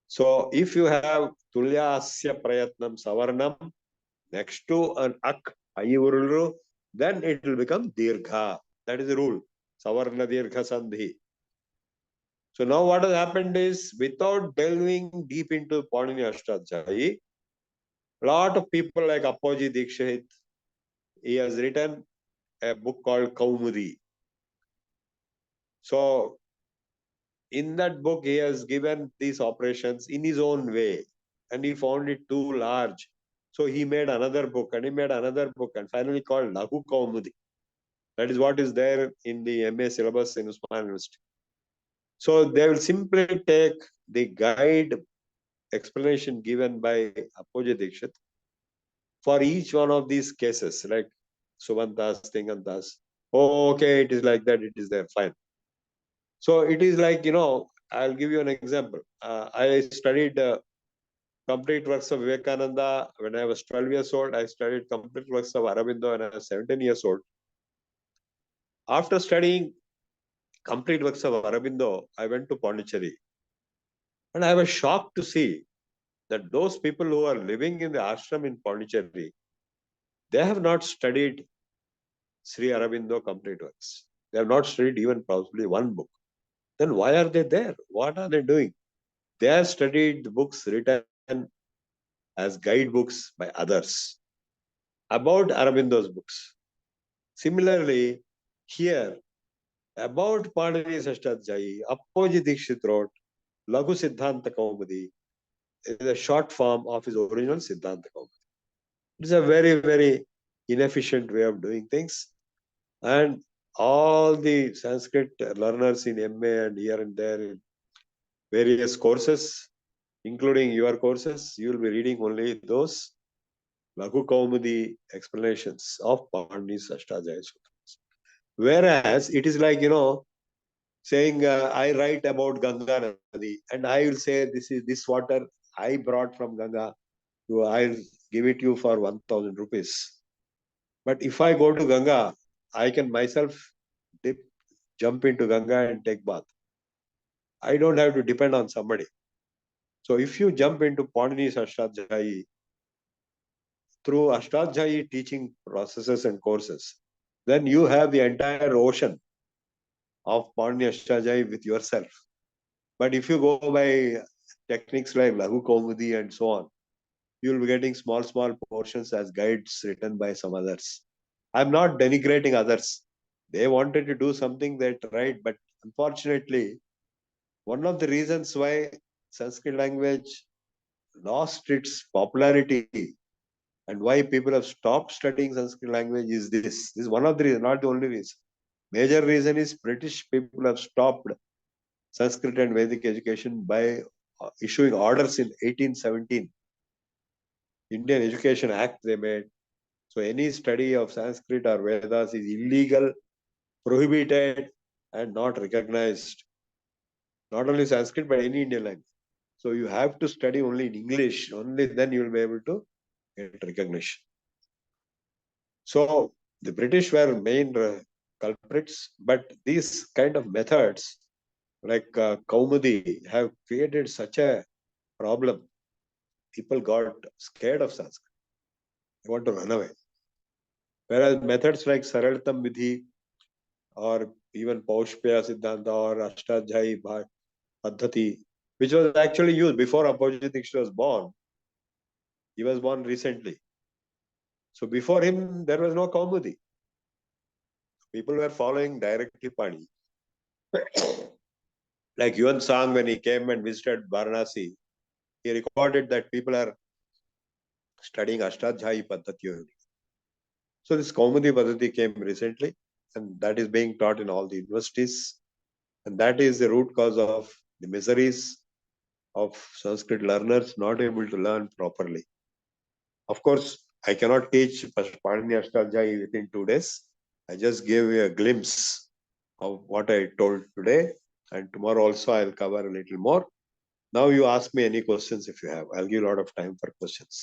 So if you have Tulyasya Prayatnam Savarnam next to an Ak, Ayurulu, then it will become Dirgha. That is the rule. Savarna Dirgha Sandhi. So now what has happened is, without delving deep into Panini Ashtadhyayi, a lot of people like Appoji Dikshit, he has written a book called Kaumudi. So in that book, he has given these operations in his own way, and he found it too large. So he made another book, and he made another book, and finally called Lahu Kaumudi. That is what is there in the MA syllabus in Usman University. So they will simply take the guide explanation given by Appoji Dikshit for each one of these cases, like Subantas, Tingantas. Oh, okay, it is like that, it is there, fine. So it is like, I'll give you an example. I studied complete works of Vyakaranam when I was 12 years old. I studied complete works of Aurobindo when I was 17 years old. After studying complete works of Aurobindo, I went to Pondicherry. And I was shocked to see that those people who are living in the ashram in Pondicherry, they have not studied Sri Aurobindo complete works. They have not studied even possibly one book. Then why are they there? What are they doing? They have studied the books written as guidebooks by others about Aurobindo's books. Similarly, here, about Panini Ashtadhyayi, Appoji Dikshit wrote Laghu Siddhanta Kaumudi is a short form of his original Siddhanta Kaumudi. It's a very, very inefficient way of doing things. And all the Sanskrit learners in MA and here and there in various courses, including your courses, you will be reading only those Laghu Kaumudi explanations of Panini's Ashtadhyayi Sutras. Whereas it is like, saying I write about Ganga Nadi and I will say this water I brought from Ganga, so I'll give it you for 1,000 rupees. But if I go to Ganga, I can myself jump into Ganga and take bath. I don't have to depend on somebody. So if you jump into Panini's Ashtadhyayi, through Ashtadhyayi teaching processes and courses, then you have the entire ocean of Panini Ashtadhyayi with yourself. But if you go by techniques like Laghu Kaumudi and so on, you will be getting small portions as guides written by some others. I'm not denigrating others. They wanted to do something that right, but unfortunately, one of the reasons why Sanskrit language lost its popularity and why people have stopped studying Sanskrit language is this. This is one of the reasons, not the only reason. Major reason is British people have stopped Sanskrit and Vedic education by issuing orders in 1817. Indian Education Act they made. So any study of Sanskrit or Vedas is illegal, prohibited, and not recognized. Not only Sanskrit, but any Indian language. So you have to study only in English, only then you will be able to get recognition. So the British were main culprits, but these kind of methods like Kaumudi have created such a problem. People got scared of Sanskrit. They want to run away. Whereas methods like Saralatam Vidhi or even Paushpaya Siddhanta or Ashtadhyayi Paddhati, which was actually used before Appoji Dikshit was born, He was born recently. So before him, there was no Kaumudi. People were following directly Pani. Like Yuan Sang, when he came and visited Varanasi, he recorded that people are studying Ashtadhyayi Paddhati only. So this Kaumudi Paddhati came recently, and that is being taught in all the universities. And that is the root cause of the miseries of Sanskrit learners not able to learn properly. Of course, I cannot teach Panini Ashtadhyayi within 2 days. I just gave you a glimpse of what I told today, and tomorrow also I'll cover a little more. Now you ask me any questions if you have. I'll give a lot of time for questions.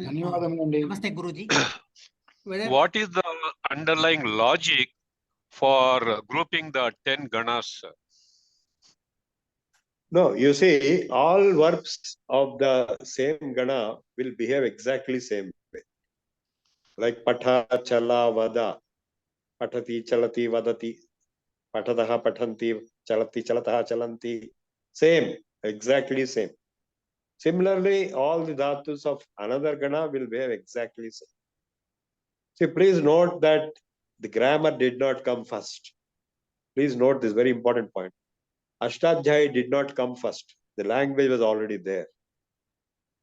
ధన్యవాదములండి. Namaste, Guruji. Whether What is the underlying logic for grouping the 10 ganas? No, you see, all verbs of the same gana will behave exactly same way. Like patha, chala, vada, patati, chalati, vadati, patataha, pathanti, chalati, chalataha, chalanti. Same, exactly same. Similarly, all the dhatus of another gana will behave exactly same. See, please note that the grammar did not come first. Please note this very important point. Ashtadhyayi did not come first. The language was already there.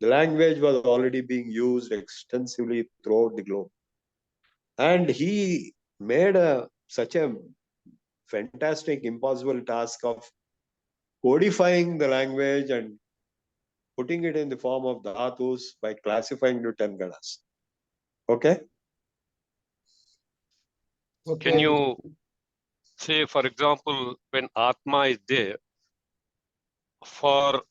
The language was already being used extensively throughout the globe. And he made such a fantastic, impossible task of codifying the language and putting it in the form of dhatus by classifying into 10 ganas. Okay? Can you say, for example, when Atma is there, for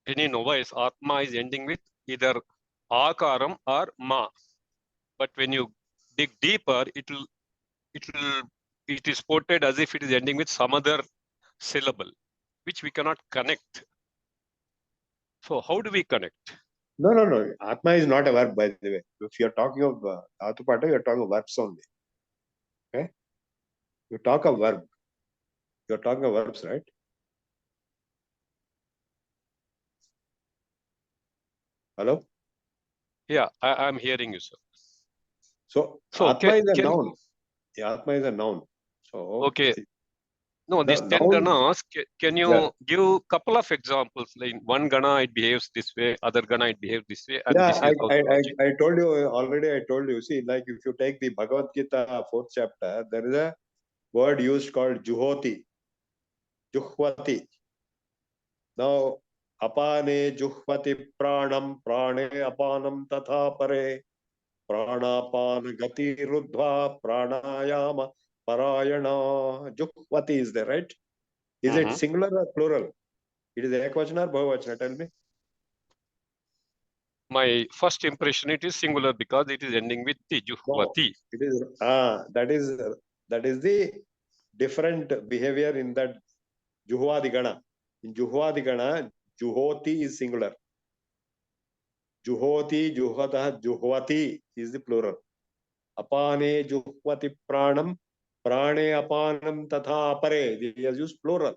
any novice, Atma is ending with either Akaram or Ma. But when you dig deeper, it is portrayed as if it is ending with some other syllable, which we cannot connect. So how do we connect? No. Atma is not a verb, by the way. If you're talking of dhatu pata, you're talking of verbs only. Okay? You talk of verb. You're talking of verbs, right? Hello? Yeah, I'm hearing you, sir. So Atma is a can noun. Yeah, Atma is a noun. So okay. No, these the 10 noun- ganas, can you Yeah. give a couple of examples? Like one gana, it behaves this way, other gana, it behaves this way, and this is how the logic. I told you already. I told you. See, like if you take the Bhagavad Gita 4th chapter, there is a word used called juhoti, juhvati. Now, apane juhvati pranam, prane apanam tatha pare, pranapan gati rudhva, pranayama parayana. Juhvati is there, right? Is it singular or plural? It is ekvachana or bahuvachana? Tell me. My first impression, it is singular because it is ending with ti, juhvati. It is that is the different behavior in that juhvadi gana. In juhvadi gana, juhoti is singular. Juhoti, juhatah, juhvati is the plural. Apane juhvati pranam, prane apanam tatha apare. He has used plural.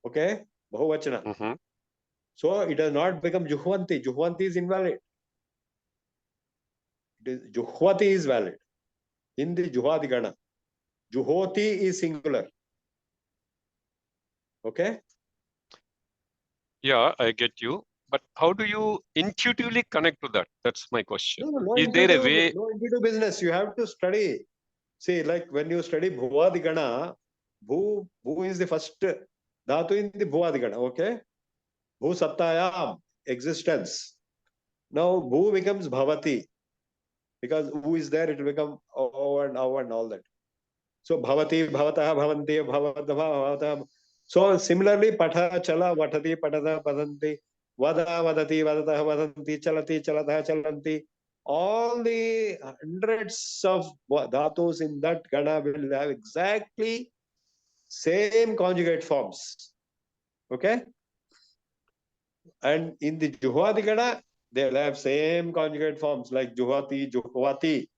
Okay? Bahuvachana. So it has not become juhvanti. Juhvanti is invalid. Juhvati is valid. In the juhadi gana. Juhoti is singular. Okay? Yeah, I get you. But how do you intuitively connect to that? That's my question. Is there a way? No intuitive business. You have to study. See, like when you study Bhuvadigana, Bhu is the first dhatu in the Bhuvadigana. Okay? Bhu Sattayam, existence. Now Bhu becomes Bhavati. Because who is there, it will become oh and all that. So Bhavati, Bhavataha, Bhavanti, Bhavatava, Bhavataha. So similarly, Patha, Chala, Vatati, Patata, Padanti, Vada, Vadati, Vadataha, Vadanti, Chalati, Chalataha, Chalanti. All the hundreds of dhatus in that gana will have exactly same conjugate forms. Okay? And in the Juhvadi gana, they will have same conjugate forms like Juhati, Juhvati.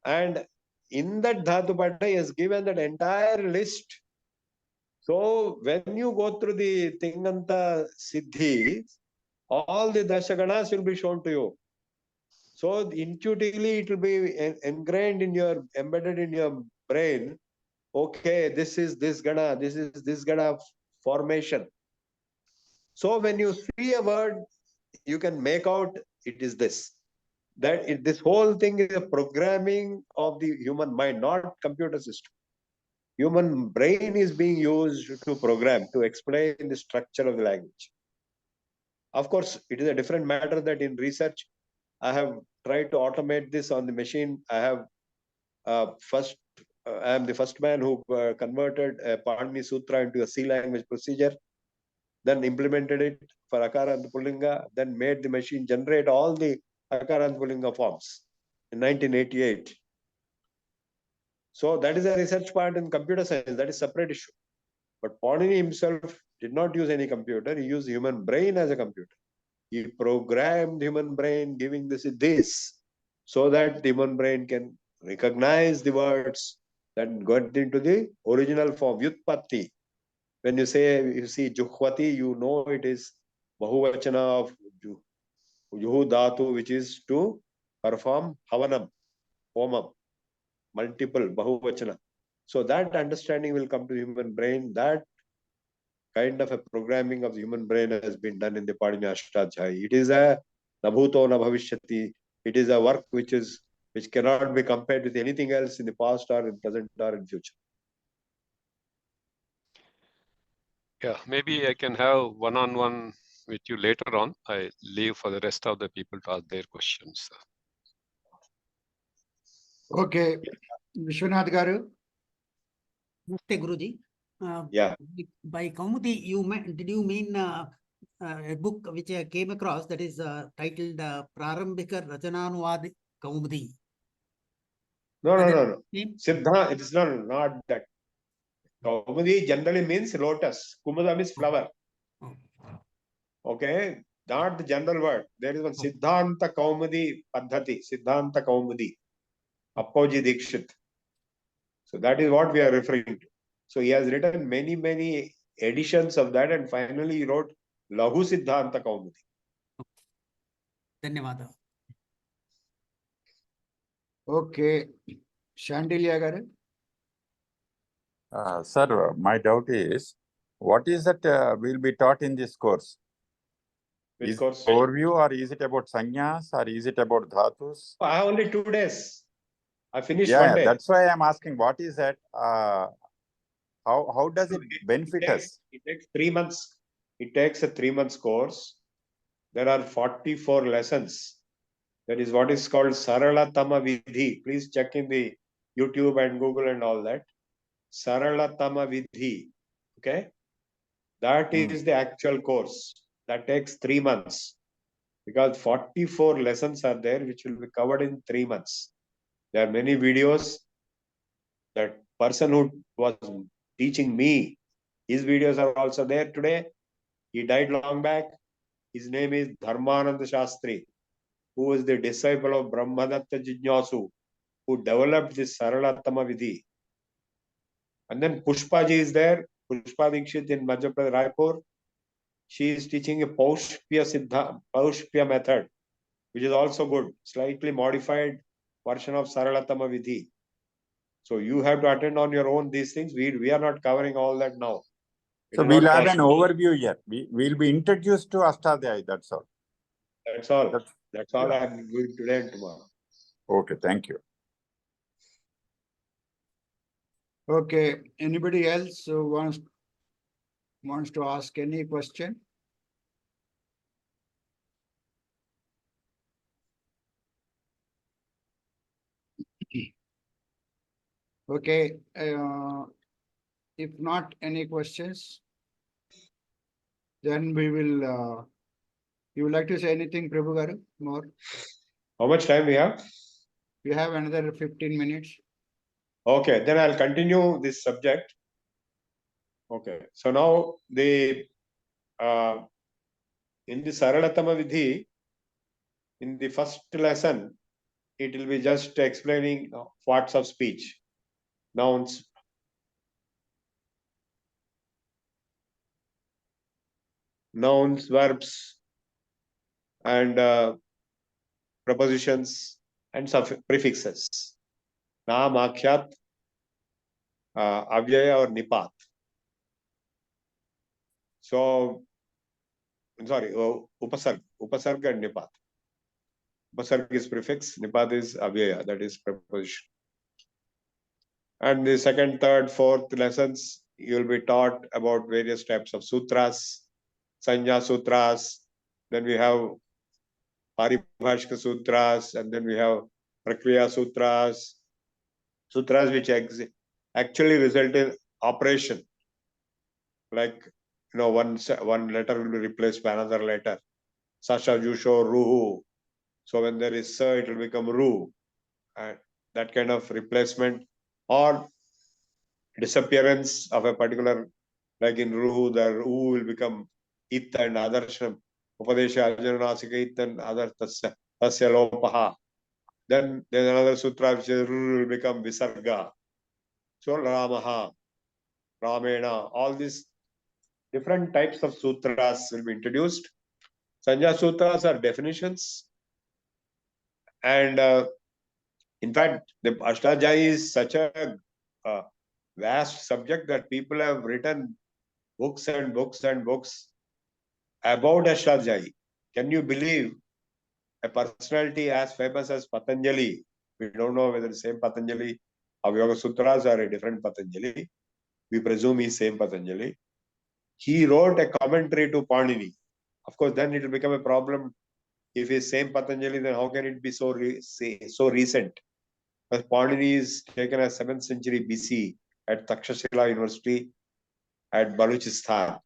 And in that dhatu pada, he has given that entire list So when you go through the Tinganta Siddhi, all the Dashaganas will be shown to you. So intuitively it will be ingrained in your, embedded in your brain. Okay, this is this Gana, this is this Gana formation. So when you see a word, you can make out it is this. This whole thing is a programming of the human mind, not computer system. Human brain is being used to program, to explain the structure of the language. Of course, it is a different matter that in research, I have tried to automate this on the machine. I have I am the first man who converted a Panini Sutra into a C language procedure, then implemented it for Akara and Pullinga, then made the machine generate all the Akara and Pullinga forms in 1988. So that is a research part in computer science, that is separate issue. But Panini himself did not use any computer, he used human brain as a computer. He programmed human brain giving this, so that the human brain can recognize the words that got into the original form, Vyutpatti. When you see Juhvati, you know it is Bahuvachana of Juhu Dhatu, which is to perform Havanam, Homam, multiple Bahuvachana. So that understanding will come to human brain. That kind of a programming of the human brain has been done in the Panini Ashtadhyayi. It is a Nabhuto na Bhavishyati. It is a work which cannot be compared with anything else in the past or in present or in future. Yeah, maybe I can have one-on-one with you later on. I leave for the rest of the people to ask their questions. Okay, Vishwanath Garu. Namaste, Guruji. Yeah. By Kaumudi, did you mean a book which I came across that is titled Prarambika Rachananuvadi Kaumudi? No. Name? Siddha, it is not that. Kaumudi generally means lotus. Kumudam is flower. Oh. Okay, not the general word. There is one Siddhanta Kaumudi Paddhati, Siddhanta Kaumudi, Appoji Dikshit. So that is what we are referring to. So he has written many editions of that, and finally he wrote Lahu Siddhanta Kaumudi. Dhanyavada. Okay, Shandilya Garu. Sir, my doubt is, what is that will be taught in this course? Which Is course? it overview, or is it about sanyas, or is it about dhatus? I have only 2 days. I finished Yeah, one day. that's why I'm asking, what is that? How does it benefit us? It takes 3 months. It takes a 3 months course. There are 44 lessons. That is what is called Saralatama Vidhi. Please check in the YouTube and Google and all that. Saralatama Vidhi. Okay. That is the actual course. That takes 3 months. Because 44 lessons are there which will be covered in 3 months. There are many videos. That person who was teaching me, his videos are also there today. He died long back. His name is Dharmananda Shastri, who is the disciple of Brahmadatta Jijnasu, who developed this Saralatama Vidhi. And then Pushpaji is there, Pushpa Dikshit in Madhya Pradesh, Raipur. She is teaching a Paushpya method, which is also good, slightly modified version of Saralatama Vidhi. So you have to attend on your own these things. We are not covering all that now. So we'll have an overview here. We'll be introduced to Ashtadhyayi, that's all. That's all. That's all I'm doing today and tomorrow. Okay, thank you. Okay, anybody else who wants to ask any question? Okay, if not any questions, then we will, you would like to say anything, Prabhu Garu, more? How much time we have? We have another 15 minutes. Okay, then I'll continue this subject. Okay, so now in the Saralatama Vidhi, in the first lesson, it will be just explaining parts of speech, nouns, nouns, verbs, and prepositions and prefixes. Naam, akhyat, avyaya or nipat. So, sorry, upasarg and nipat. Upasarg is prefix, nipat is avyaya, that is preposition. And the second, third, fourth lessons, you will be taught about various types of sutras, Sanya sutras, then we have Paribhashika sutras, and then we have Prakriya sutras, sutras which actually result in operation. Like, one letter will be replaced by another letter. Sasha, Jusho, Ruhu. So when there is Sa, it will become Ru. And that kind of replacement or disappearance of a particular, like in Ruhu, the Ru will become It and Adarsham. Upadesha Arjanasika It and Adar Tasya Lopaha. Then there's another sutra which is Ru will become Visarga. So Ramaha, Ramena, all these different types of sutras will be introduced. Sanya sutras are definitions. And in fact, the Ashtadhyayi is such a vast subject that people have written books and books and books about Ashtadhyayi. Can you believe a personality as famous as Patanjali? We don't know whether the same Patanjali of Yoga Sutras or a different Patanjali. We presume he's same Patanjali. He wrote a commentary to Panini. Of course, then it will become a problem. If he's same Patanjali, then how can it be so recent? Because Panini is taken as 7th century BC at Takshashila University at Baluchistan.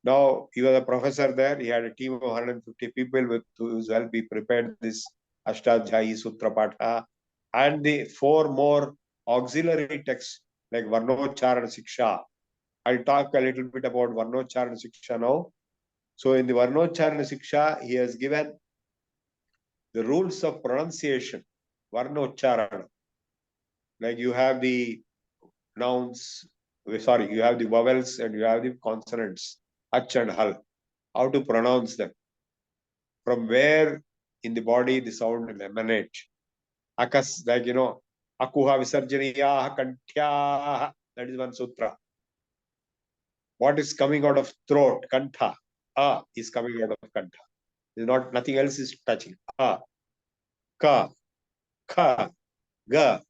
Now, he was a professor there. He had a team of 150 people with whose help he prepared this Ashtadhyayi Sutra Patha and the 4 more auxiliary texts like Varnocharana Siksha. I'll talk a little bit about Varnocharana Siksha now. So in the Varnocharana Siksha, he has given the rules of pronunciation, Varnocharana. Like you have the nouns, you have the vowels and you have the consonants, Ach and Hal. How to pronounce them. From where in the body the sound will emanate. Akas, like, Akuha Visarjaniyaha Kantyaha. That is one sutra. What is coming out of throat? Kantha. A is coming out of kantha. Nothing else is touching. A. Ka. Kha. Ga.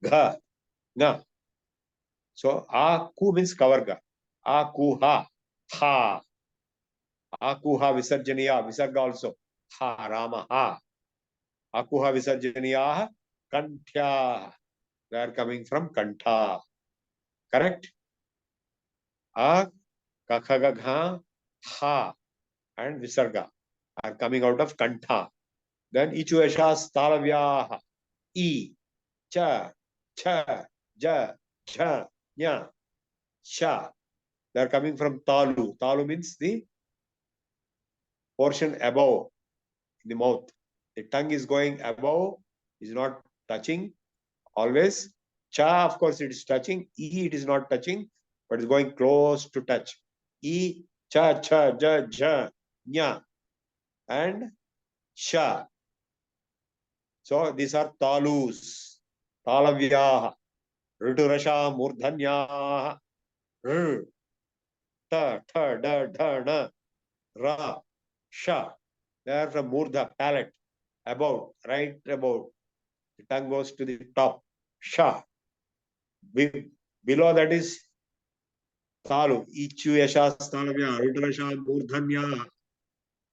Gha. Nga. So, Aku means kavarga. Akuha. Ha. Akuha Visarjaniya. Visarga also. Ha. Rama. Ha. Akuha Visarjaniya. Kantya. They are coming from kantha. Correct? A. Kakhagagha. Ha. And Visarga are coming out of kantha. Then Ichueshas Talavyaha. I. Cha. Cha. Ja. Jha. Nya. Sha. They are coming from Talu. Talu means the portion above in the mouth. The tongue is going above, is not touching always. Cha, of course, it is touching. E, it is not touching, but it's going close to touch. E, cha, cha, ja, ja, nya, and sha. So these are talus, talavyaha, ruturasha, murdhanyaha, ta, ta, da, da, na, ra, sha. They are from murdha, palate, about, right about. The tongue goes to the top, sha. Below that is talu, ichu, yasha, talavya, ruturasha, murdhanyaha.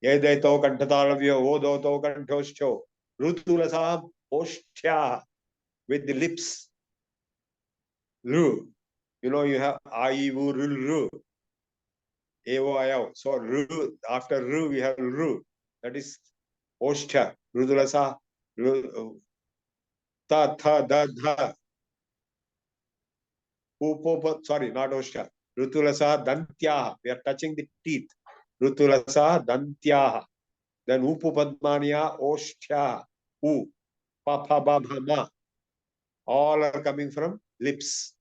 Yedaito kanthatalavya, odoto kanthoscho, rutulasa, oshtya, with the lips. Ru. You have aivu, ru. Evo, ayav. So, ru, after ru, we have ru. That is oshtya, rutulasa, ta, tha, da, dha. Sorry, not oshtya. Rutulasa, dantyaha. We are touching the teeth. Rutulasa, dantyaha. Then upu padmaniya, oshtya, u, pa, pa, ba, bha, ma. All are coming from lips.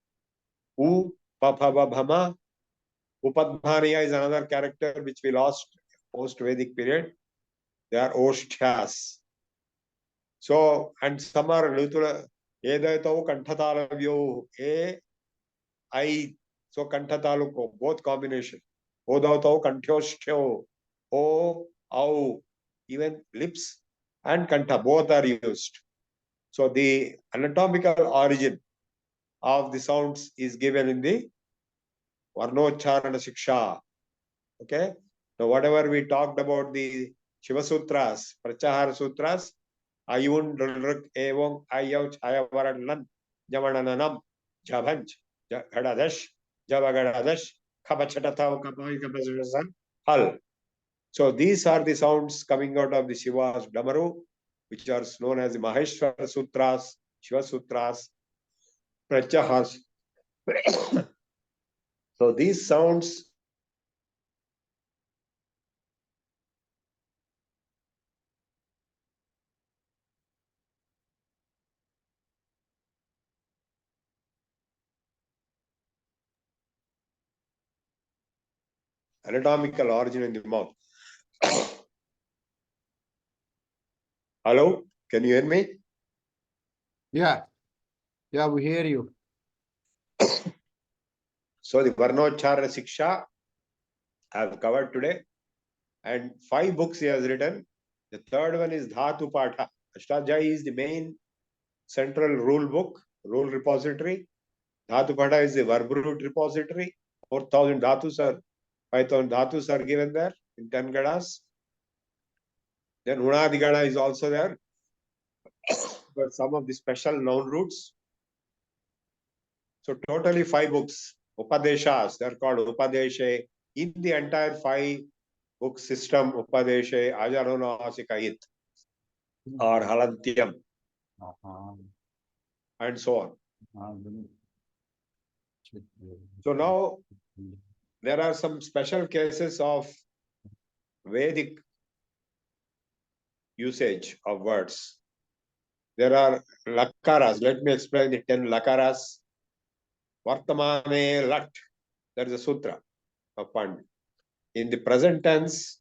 U, pa, pa, ba, bha, ma. Upadhaniya is another character which we lost post-Vedic period. They are Oshthas. So, and some are Lutura, Edaito Kanthatalavyo, I, so Kanthataluko, both combination. Odauto Kanthyoshthyo, O, Au, even lips and Kantha, both are used. So, the anatomical origin of the sounds is given in the Varnocharana Shiksha. Okay. Now, whatever we talked about the Shiva Sutras, Prachahara Sutras, Ayun Rulruk Evong Ayav Chayavaran Javananam Javanj Gadadash Javagadadash Kapachatatav Kapachatatav Hal. So these are the sounds coming out of the Shiva's Damaru, which are known as the Maheshwara Sutras, Shiva Sutras, Prachahas. So these sounds anatomical origin in the mouth. Hello, can you hear me? Yeah. Yeah, we hear you. So the Varnocharana Siksha I have covered today, and 5 books he has written. The third one is Dhatu Patha. Ashtadhyayi is the main central rule book, rule repository. Dhatu Patha is the verb root repository. 4,000 dhatus are, 5,000 dhatus are given there in 10 gadas. Then Unadi Gada is also there. But some of the special noun roots. So totally 5 books. Upadeshas, they are called Upadeshe. In the entire 5 book system, Upadeshe, Ajarona Asikait, or Halantyam, and so on. So now there are some special cases of Vedic usage of words. There are lakaras. Let me explain the 10 lakaras. Vartamane lat. There is a sutra of Pandit. In the present tense,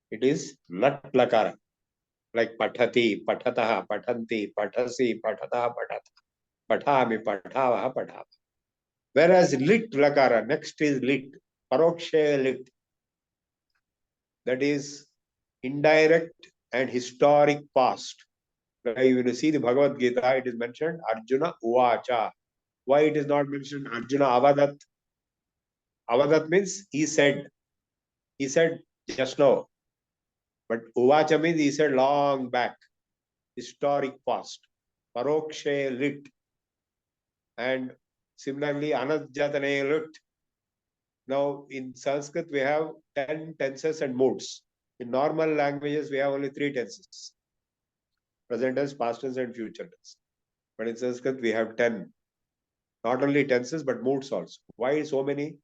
it is lat lakara. Like pathati, pathataha, pathanti, pathasi, pathataha, patata. Pathami, pathavaha, pathava. Whereas lit lakara, next is lit. Parokshe lit. That is indirect and historic past. Like when you see the Bhagavad Gita, it is mentioned Arjuna Uvacha. Why it is not mentioned Arjuna Avadat? Avadat means he said. He said just now. But Uvacha means he said long back. Historic past. Parokshe lit. And similarly, Anadjatane lit. Now in Sanskrit, we have 10 tenses and moods. In normal languages, we have only 3 tenses. Present tense, past tense, and future tense. But in Sanskrit, we have 10. Not only tenses, but moods also. Why so many?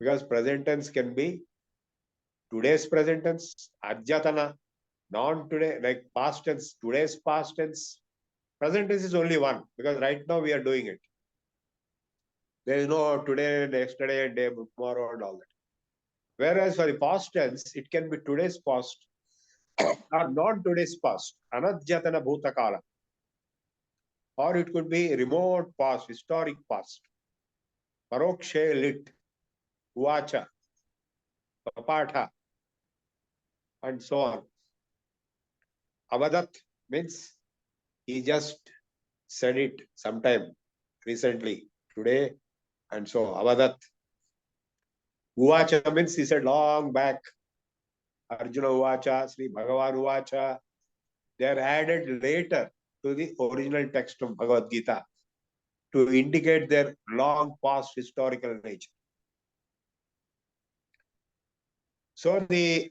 Because present tense can be today's present tense, adjatana, non-today, like past tense, today's past tense. Present tense is only one, because right now we are doing it. There is no today, yesterday, day, tomorrow, and all that. Whereas for the past tense, it can be today's past or non-today's past, anadjatana bhutakala. Or it could be remote past, historic past. Parokshe lit, uvacha, papatha, and so on. Avadat means he just said it sometime recently, today, and so Avadat. Uvacha means he said long back. Arjuna Uvacha, Sri Bhagavan Uvacha. They are added later to the original text of Bhagavad Gita to indicate their long past historical nature. So the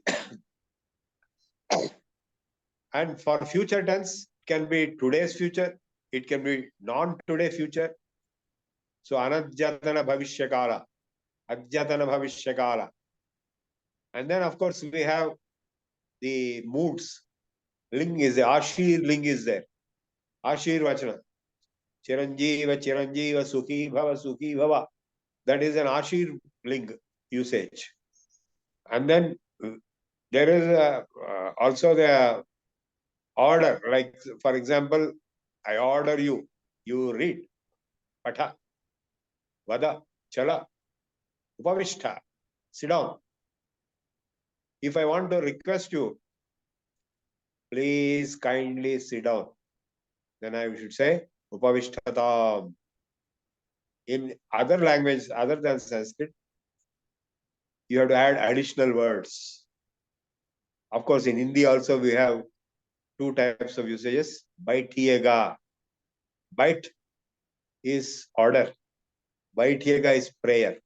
and for future tense, it can be today's future, it can be non-today future. So Anadjatana Bhavishyakala, Adjatana Bhavishyakala. And then of course we have the moods. Ling is there, Ashir Ling is there. Ashir Vachana. Chiranjeeva, Chiranjeeva, Sukhi Bhava, Sukhi Bhava. That is an Ashir Ling. usage. And then there is also the order. Like, for example, I order you, you read. Patha, Vada, Chala, Upavishta, sit down. If I want to request you, please kindly sit down, then I should say Upavishtatam. In other languages other than Sanskrit, you have to add additional words. Of course, in Hindi also we have two types of usages. Baithiega. Bait is order. Baithiega is prayer.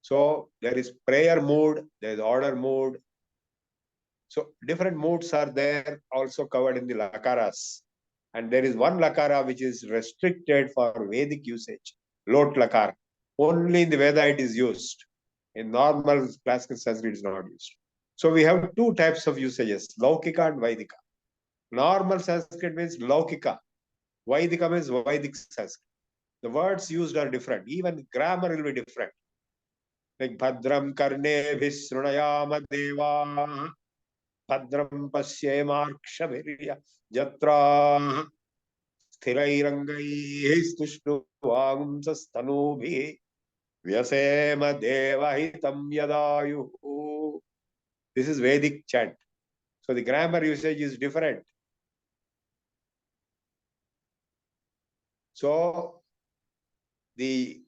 So there is prayer mood, there is order mood. So different moods are there also covered in the lakaras. And there is one lakara which is restricted for Vedic usage. Lot lakara. Only in the Veda it is used. In normal classical Sanskrit it is not used. So we have two types of usages, Laukika and Vaidika. Normal Sanskrit means Laukika. Vaidika means Vedic Sanskrit. The words used are different. Even grammar will be different. Like Bhadram Karne Visrunayama Deva. Bhadram Pasyemarkshavirya Jatra Sthirairangai Stushnuvagamsastanubhi Vyasema Devahitam Yadayu. This is Vedic chant. So the grammar usage is different. So the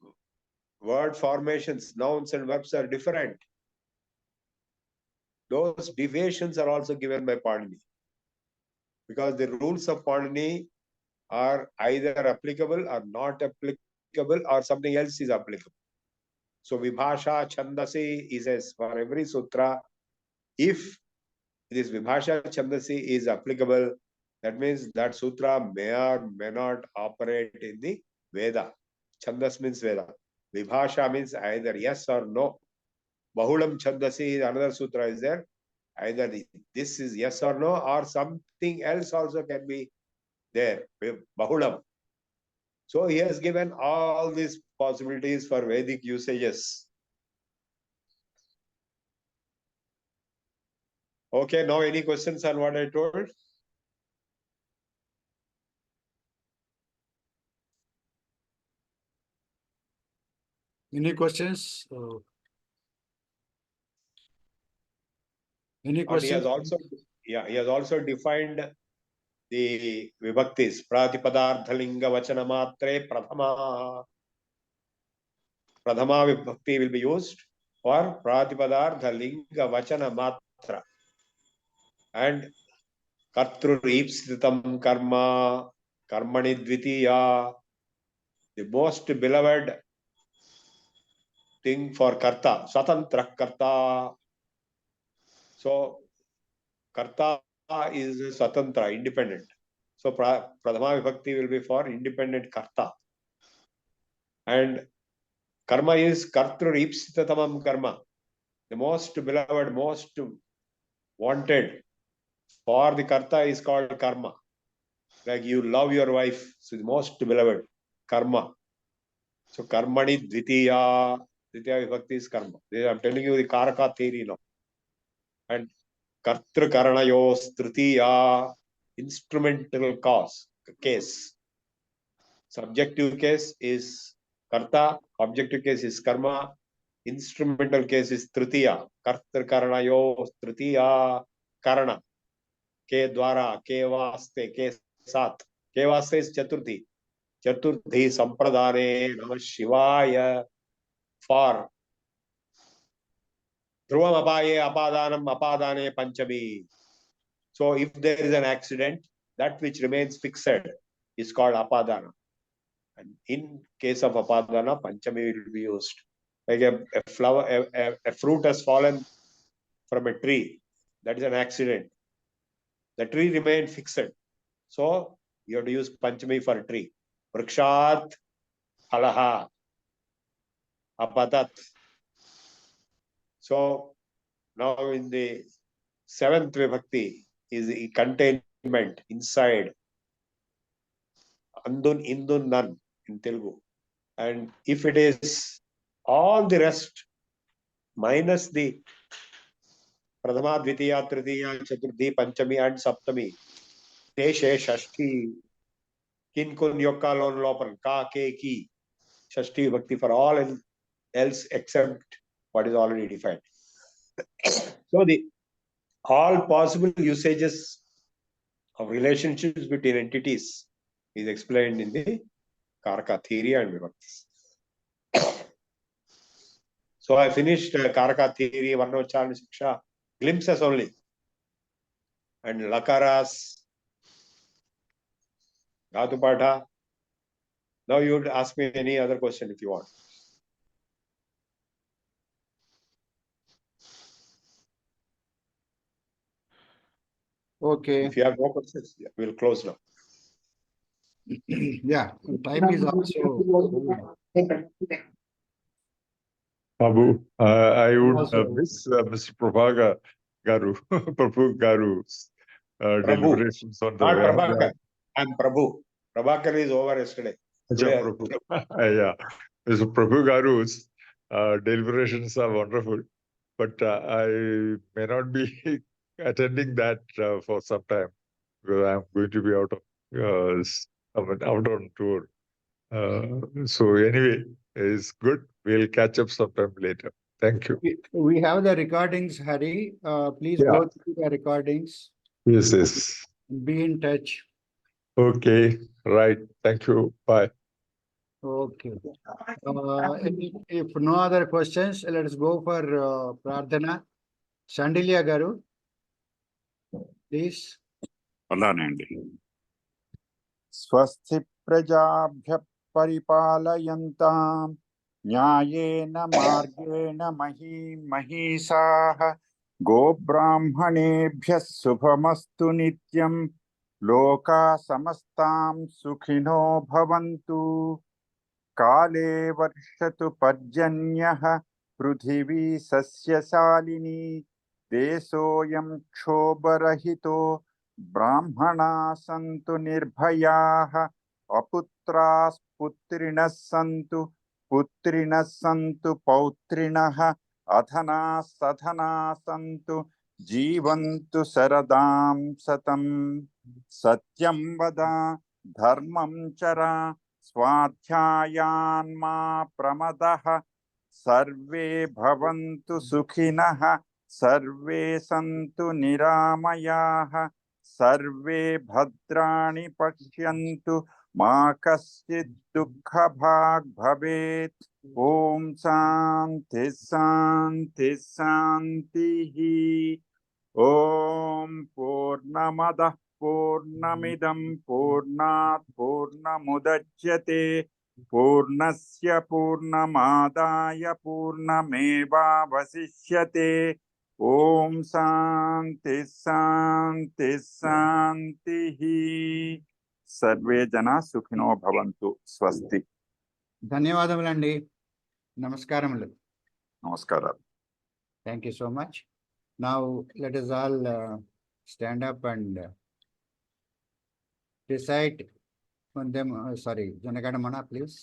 word formations, nouns and verbs are different. Those deviations are also given by Panini. Because the rules of Panini are either applicable or not applicable or something else is applicable. So Vibhasha Chandasi is as for every sutra, if this Vibhasha Chandasi is applicable, that means that sutra may or may not operate in the Veda. Chandas means Veda. Vibhasha means either yes or no. Bahulam Chandasi is another sutra is there. Either this is yes or no, or something else also can be there. Bahulam. So he has given all these possibilities for Vedic usages. Okay, now any questions on what I told? Any questions? Any And he questions? has also, he has also defined the vibhaktis. Pratipadardhalinga vachana matre prathama. Prathama vibhakti will be used for Pratipadardhalinga vachana matra. And Kartrureepsitam karma, karmani dvitiya. The most beloved thing for karta, swatantra karta. So karta is swatantra, independent. So Pradhama Vibhakti will be for independent karta. And karma is Kartrureepsitatamam karma. The most beloved, most wanted for the karta is called karma. Like you love your wife, so the most beloved, karma. So karmani dvitiya, dvitiya vibhakti is karma. I'm telling you the karaka theory now. And kartru karanayos tritiya, instrumental case. Subjective case is karta, objective case is karma, instrumental case is tritiya. Kartru karanayo tritiya karana. Ke dwara, ke vaste, ke sat. Ke vaste is chaturthi. Chaturthi sampradane namah shivaya for dhruvam apaye apadanam apadane panchami. So if there is an accident, that which remains fixed is called apadana. And in case of apadana, panchami will be used. Like a flower, a fruit has fallen from a tree. That is an accident. The tree remained fixed. So you have to use panchami for a tree. Vrikshat halaha apadat. So now in the seventh vibhakti is the containment inside. Andun, indun, nan in Telugu. And if it is all the rest minus the Pradhama, Dvitiya, Tritiya, Chaturthi, Panchami and Saptami. Teshe Shashti. Kin kun yokka lon lopan ka ke ki. Shashti Bhakti for all and else except what is already defined. So the all possible usages of relationships between entities is explained in the Karaka theory and Vibhaktis. So I finished Karaka theory, Varnocharana Shiksha, glimpses only. And Lakaras, Dhatu Patha. Now you would ask me any other question if you want. Okay. If you have no questions, we'll close now. Yeah, time is also. Prabhu, I would Also- miss Mr. Prabhaga Garu, Prabhu Garu's Prabhu, deliberations on the not way. Prabhakar. I'm Prabhu. Prabhakar is over yesterday. Acha, Prabhu. Yeah, Mr. Prabhu Garu's deliberations are wonderful, but I may not be attending that for some time because I'm going to be out of, out on tour. So anyway, it's good. We'll catch up sometime later. Thank you. We have the recordings, Hari. Please Yeah. go through the recordings. Yes, yes. Be in touch. Okay, right. Thank you. Bye. Okay. If no other questions, let us go for Prarthana. Shandilya Garu, please. అలానండి. స్వస్తి ప్రజాభ్య పరిపాలయంతాం న్యాయేన మార్గేణ మహీమహీసాః గోబ్రాహ్మణేభ్యः శుభమస్తు నిత్యం లోకా సమస్తాం సుఖినో భవంతు కాలే వర్షతు పర్జన్యః పృథివీ సస్యశాలినీ దేశోऽयं క్షోభరహితో బ్రాహ్మణా సంతు నిర్భయాః అపుత్రాः పుత్రిణः సంతు పౌత్రిణः అధనాः సధనాः సంతు జీవంతు శరదాం శతం సత్యం వద ధర్మం చర స్వాధ్యాయాన్ మా ప్రమదః సర్వే భవంతు సుఖినః సర్వే సంతు నిరామయాః సర్వే భద్రాణి పశ్యంతు మా కశ్చిత్ దుఃఖభాగ్ భవేత్. ఓం శాంతి శాంతి శాంతిః. ఓం పూర్ణమదః పూర్ణమిదం పూర్ణాత్ పూర్ణముదచ్యతే పూర్ణస్య పూర్ణమాదాయ పూర్ణమేవావశిష్యతే. ఓం శాంతి శాంతి శాంతిః. సర్వే జనా సుఖినో భవంతు. స్వస్తి. ధన్యవాదములండి. నమస్కారములు. నమస్కారాలు. Thank you so much. Now let us all stand up and recite on them. Sorry, Janagadamana, please.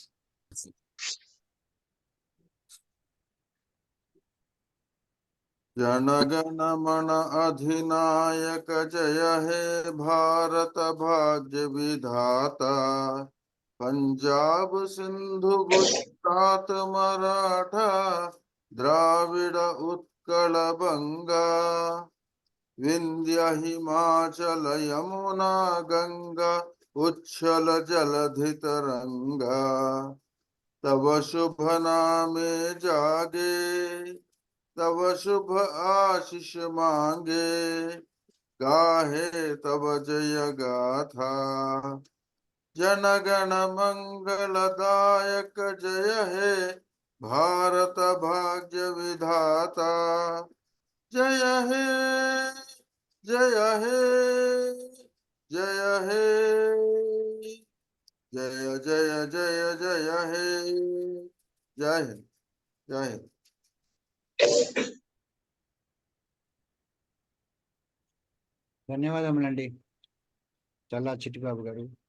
Jana Gana Mana अधिनायक जय हे भारत भाग्य विधाता पंजाब सिंधु गुजरात मराठा द्राविड़ उत्कल बंगा विंध्य हिमाचल यमुना गंगा उच्छल जलधि तरंगा तव शुभ नामे जागे तव शुभ आशीष मांगे गाहे तव जय गाथा जनगण मंगलदायक जय हे भारत भाग्य विधाता जय हे जय हे जय हे जय जय जय जय हे जय जय ధన్యవాదములండి. చల్లా చిట్టిబాబు గారు.